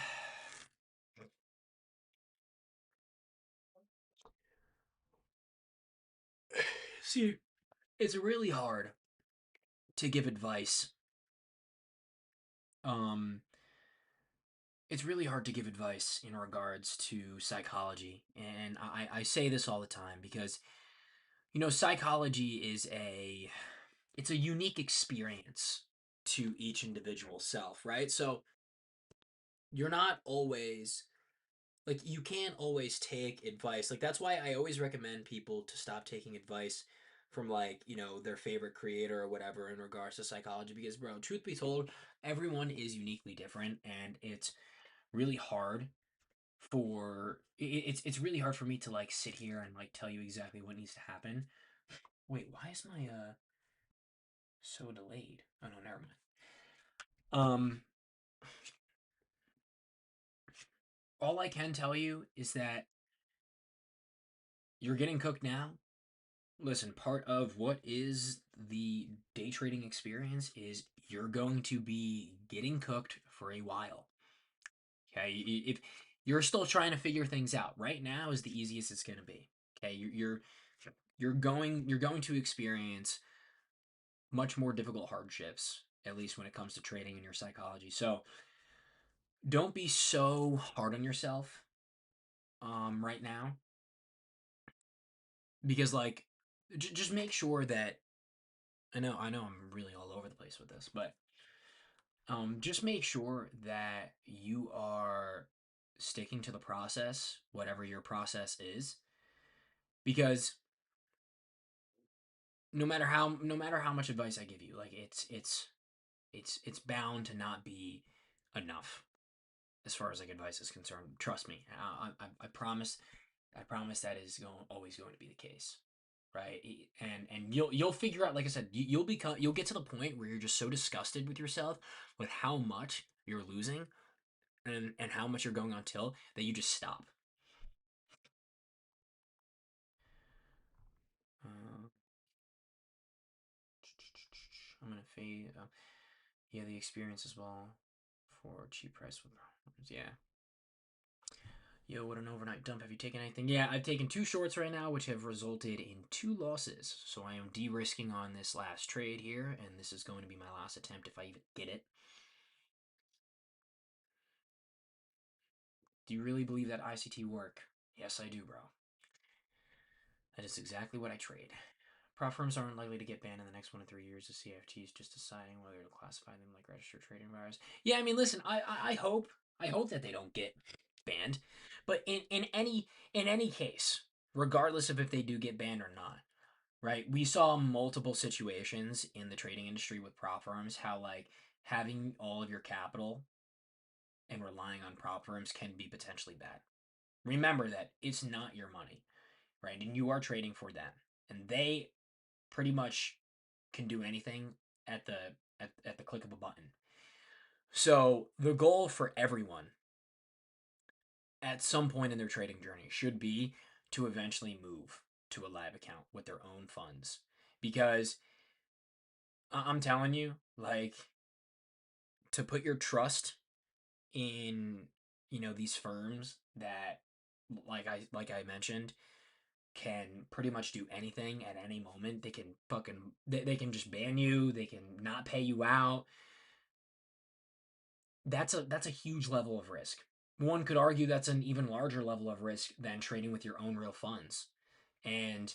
S1: See, it's really hard to give advice. Um. It's really hard to give advice in regards to psychology, and I say this all the time because psychology it's a unique experience to each individual self, right? So you're not always like you can't always take advice. Like that's why I always recommend people to stop taking advice from their favorite creator or whatever in regards to psychology because bro, truth be told, everyone is uniquely different and it's really hard it's really hard for me to like sit here and like tell you exactly what needs to happen. Wait, why is my so delayed? Oh no, never mind. Um, all I can tell you is that you're getting cooked now. Listen, part of what is the day trading experience is you're going to be getting cooked for a while. Okay, if you're still trying to figure things out, right now is the easiest it's going to be. Okay, you're going to experience much more difficult hardships, at least when it comes to trading and your psychology. So don't be so hard on yourself right now because just make sure that I know I'm really all over the place with this, but just make sure that you are sticking to the process, whatever your process is, because no matter how much advice I give you, like it's bound to not be enough as far as like advice is concerned. Trust me. I promise. I promise that is always going to be the case, right? And you'll figure out. Like I said, you'll get to the point where you're just so disgusted with yourself with how much you're losing and how much you're going on till that you just stop. Uh, I'm gonna fade. Yeah, the experience as well for cheap price with yeah. Yo, what an overnight dump. Have you taken anything? Yeah, I've taken two shorts right now, which have resulted in two losses. So I am de-risking on this last trade here, and this is going to be my last attempt if I even get it. Do you really believe that ICT work? Yes, I do, bro. That is exactly what I trade. Prop firms aren't likely to get banned in the next 1 to 3 years. The CFT is just deciding whether to classify them like registered trading virus. Yeah, I mean, listen, I hope that they don't get banned, but in any case, regardless of if they do get banned or not, right? We saw multiple situations in the trading industry with prop firms how like having all of your capital and relying on prop firms can be potentially bad. Remember that it's not your money, right? And you are trading for them, and they pretty much can do anything at the click of a button. So the goal for everyone at some point in their trading journey should be to eventually move to a live account with their own funds. Because I'm telling you, like, to put your trust in, these firms that, like I mentioned, can pretty much do anything at any moment. They can they can just ban you, they can not pay you out. That's a huge level of risk. One could argue that's an even larger level of risk than trading with your own real funds. And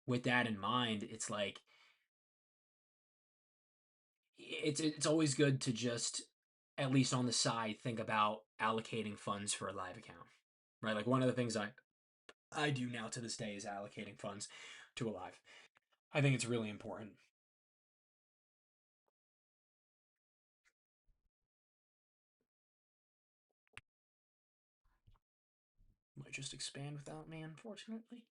S1: with that in mind, it's like it's always good to just at least on the side think about allocating funds for a live account. Right? Like one of the things I do now to this day is allocating funds to a live. I think it's really important. Might just expand without me, unfortunately.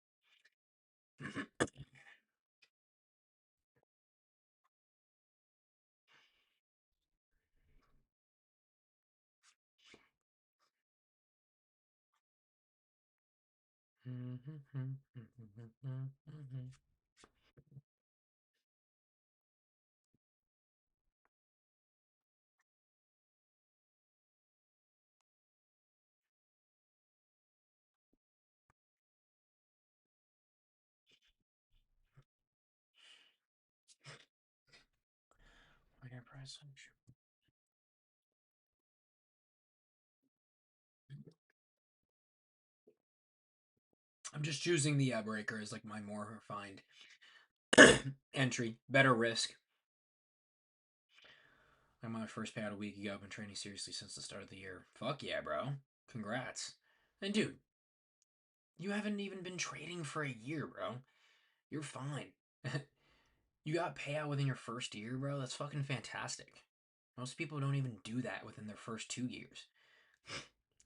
S1: Price. I'm just choosing the breaker as like my more refined entry, better risk. I'm on my first payout a week ago. I've been training seriously since the start of the year. Fuck yeah, bro. Congrats. And dude, you haven't even been trading for a year, bro. You're fine. You got payout within your first year, bro. That's fucking fantastic. Most people don't even do that within their first 2 years.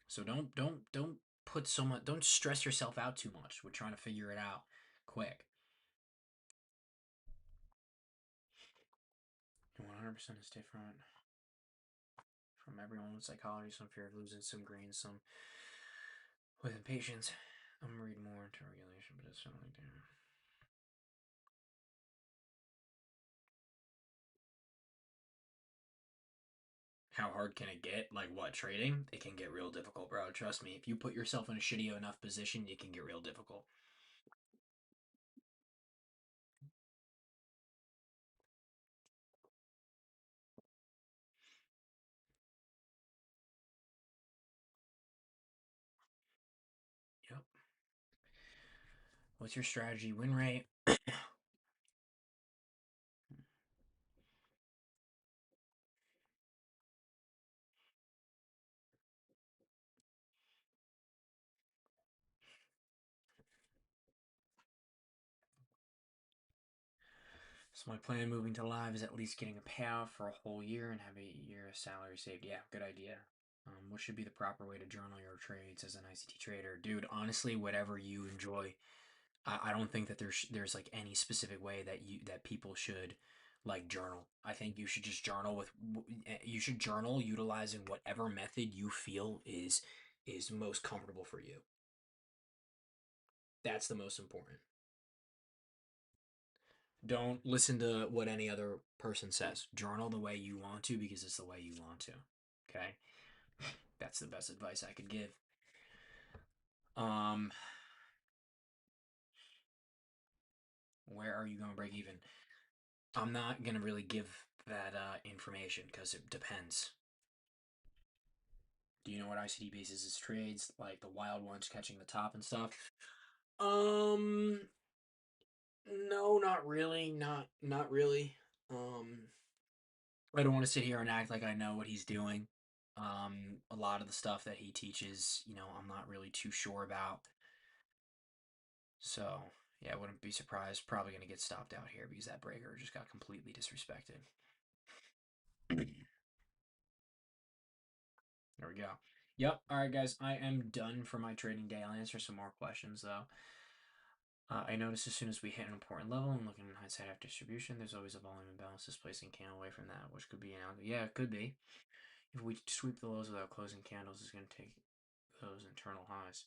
S1: So don't put so much. Don't stress yourself out too much with trying to figure it out quick. 100% is different from everyone with psychology. Some fear of losing, some green, some with impatience. I'm gonna read more into regulation, but it's something like that. How hard can it get? Like what, trading? It can get real difficult, bro. Trust me. If you put yourself in a shitty enough position, it can get real difficult. Yep. What's your strategy? Win rate? So my plan moving to live is at least getting a payout for a whole year and have a year of salary saved. Yeah, good idea. What should be the proper way to journal your trades as an ICT trader? Dude, honestly, whatever you enjoy. I don't think that there's like any specific way that people should like journal. I think you should just journal you should journal utilizing whatever method you feel is most comfortable for you. That's the most important. Don't listen to what any other person says. Journal the way you want to because it's the way you want to. Okay? That's the best advice I could give. Um, where are you going to break even? I'm not going to really give that information because it depends. Do you know what ICD bases is trades? Like the wild ones catching the top and stuff? Um, no, not really. Not really. Um, I don't want to sit here and act like I know what he's doing. A lot of the stuff that he teaches, I'm not really too sure about. So, yeah, I wouldn't be surprised. Probably going to get stopped out here because that breaker just got completely disrespected. There we go. Yep. All right, guys. I am done for my trading day. I'll answer some more questions, though. I noticed as soon as we hit an important level and looking in hindsight after distribution, there's always a volume imbalance displacing candle away from that, which could be an algo. Yeah, it could be. If we sweep the lows without closing candles, it's going to take those internal highs.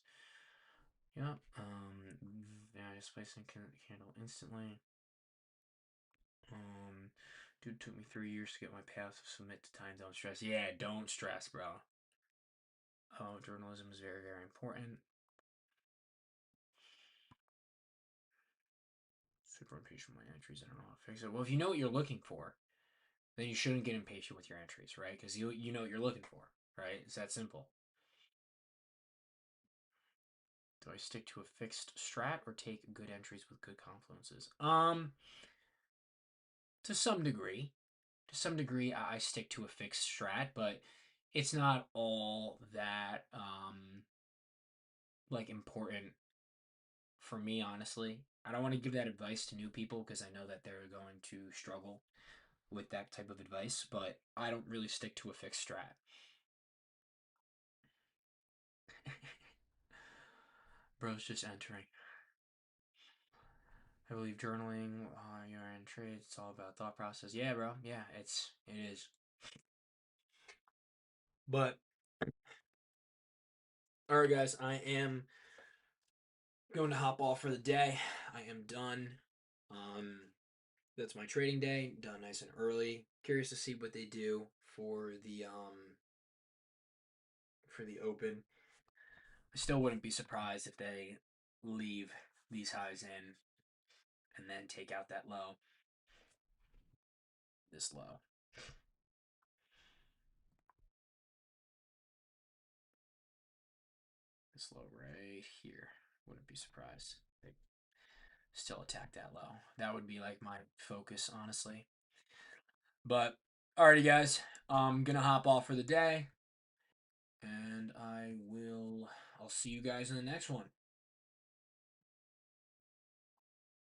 S1: Yep. Yeah, displacing candle instantly. Dude, took me 3 years to get my path to submit to time. Don't stress. Yeah, don't stress, bro. Oh, journalism is very, very important. Super impatient with my entries. I don't know how to fix it. Well, if you know what you're looking for, then you shouldn't get impatient with your entries, right? Because you know what you're looking for, right? It's that simple. Do I stick to a fixed strat or take good entries with good confluences? To some degree. To some degree, I stick to a fixed strat, but it's not all that like important for me, honestly. I don't want to give that advice to new people because I know that they're going to struggle with that type of advice, but I don't really stick to a fixed strat. Bro's just entering. I believe journaling while you're in trades, it's all about thought process. Yeah, bro. Yeah, it is. But all right, guys, I am going to hop off for the day. I am done. Um, that's my trading day. Done nice and early. Curious to see what they do for the open. I still wouldn't be surprised if they leave these highs in and then take out that low. This low. This low right here. Wouldn't be surprised. They still attack that low. That would be like my focus, honestly. But alrighty, guys. I'm gonna hop off for the day, and I'll see you guys in the next one.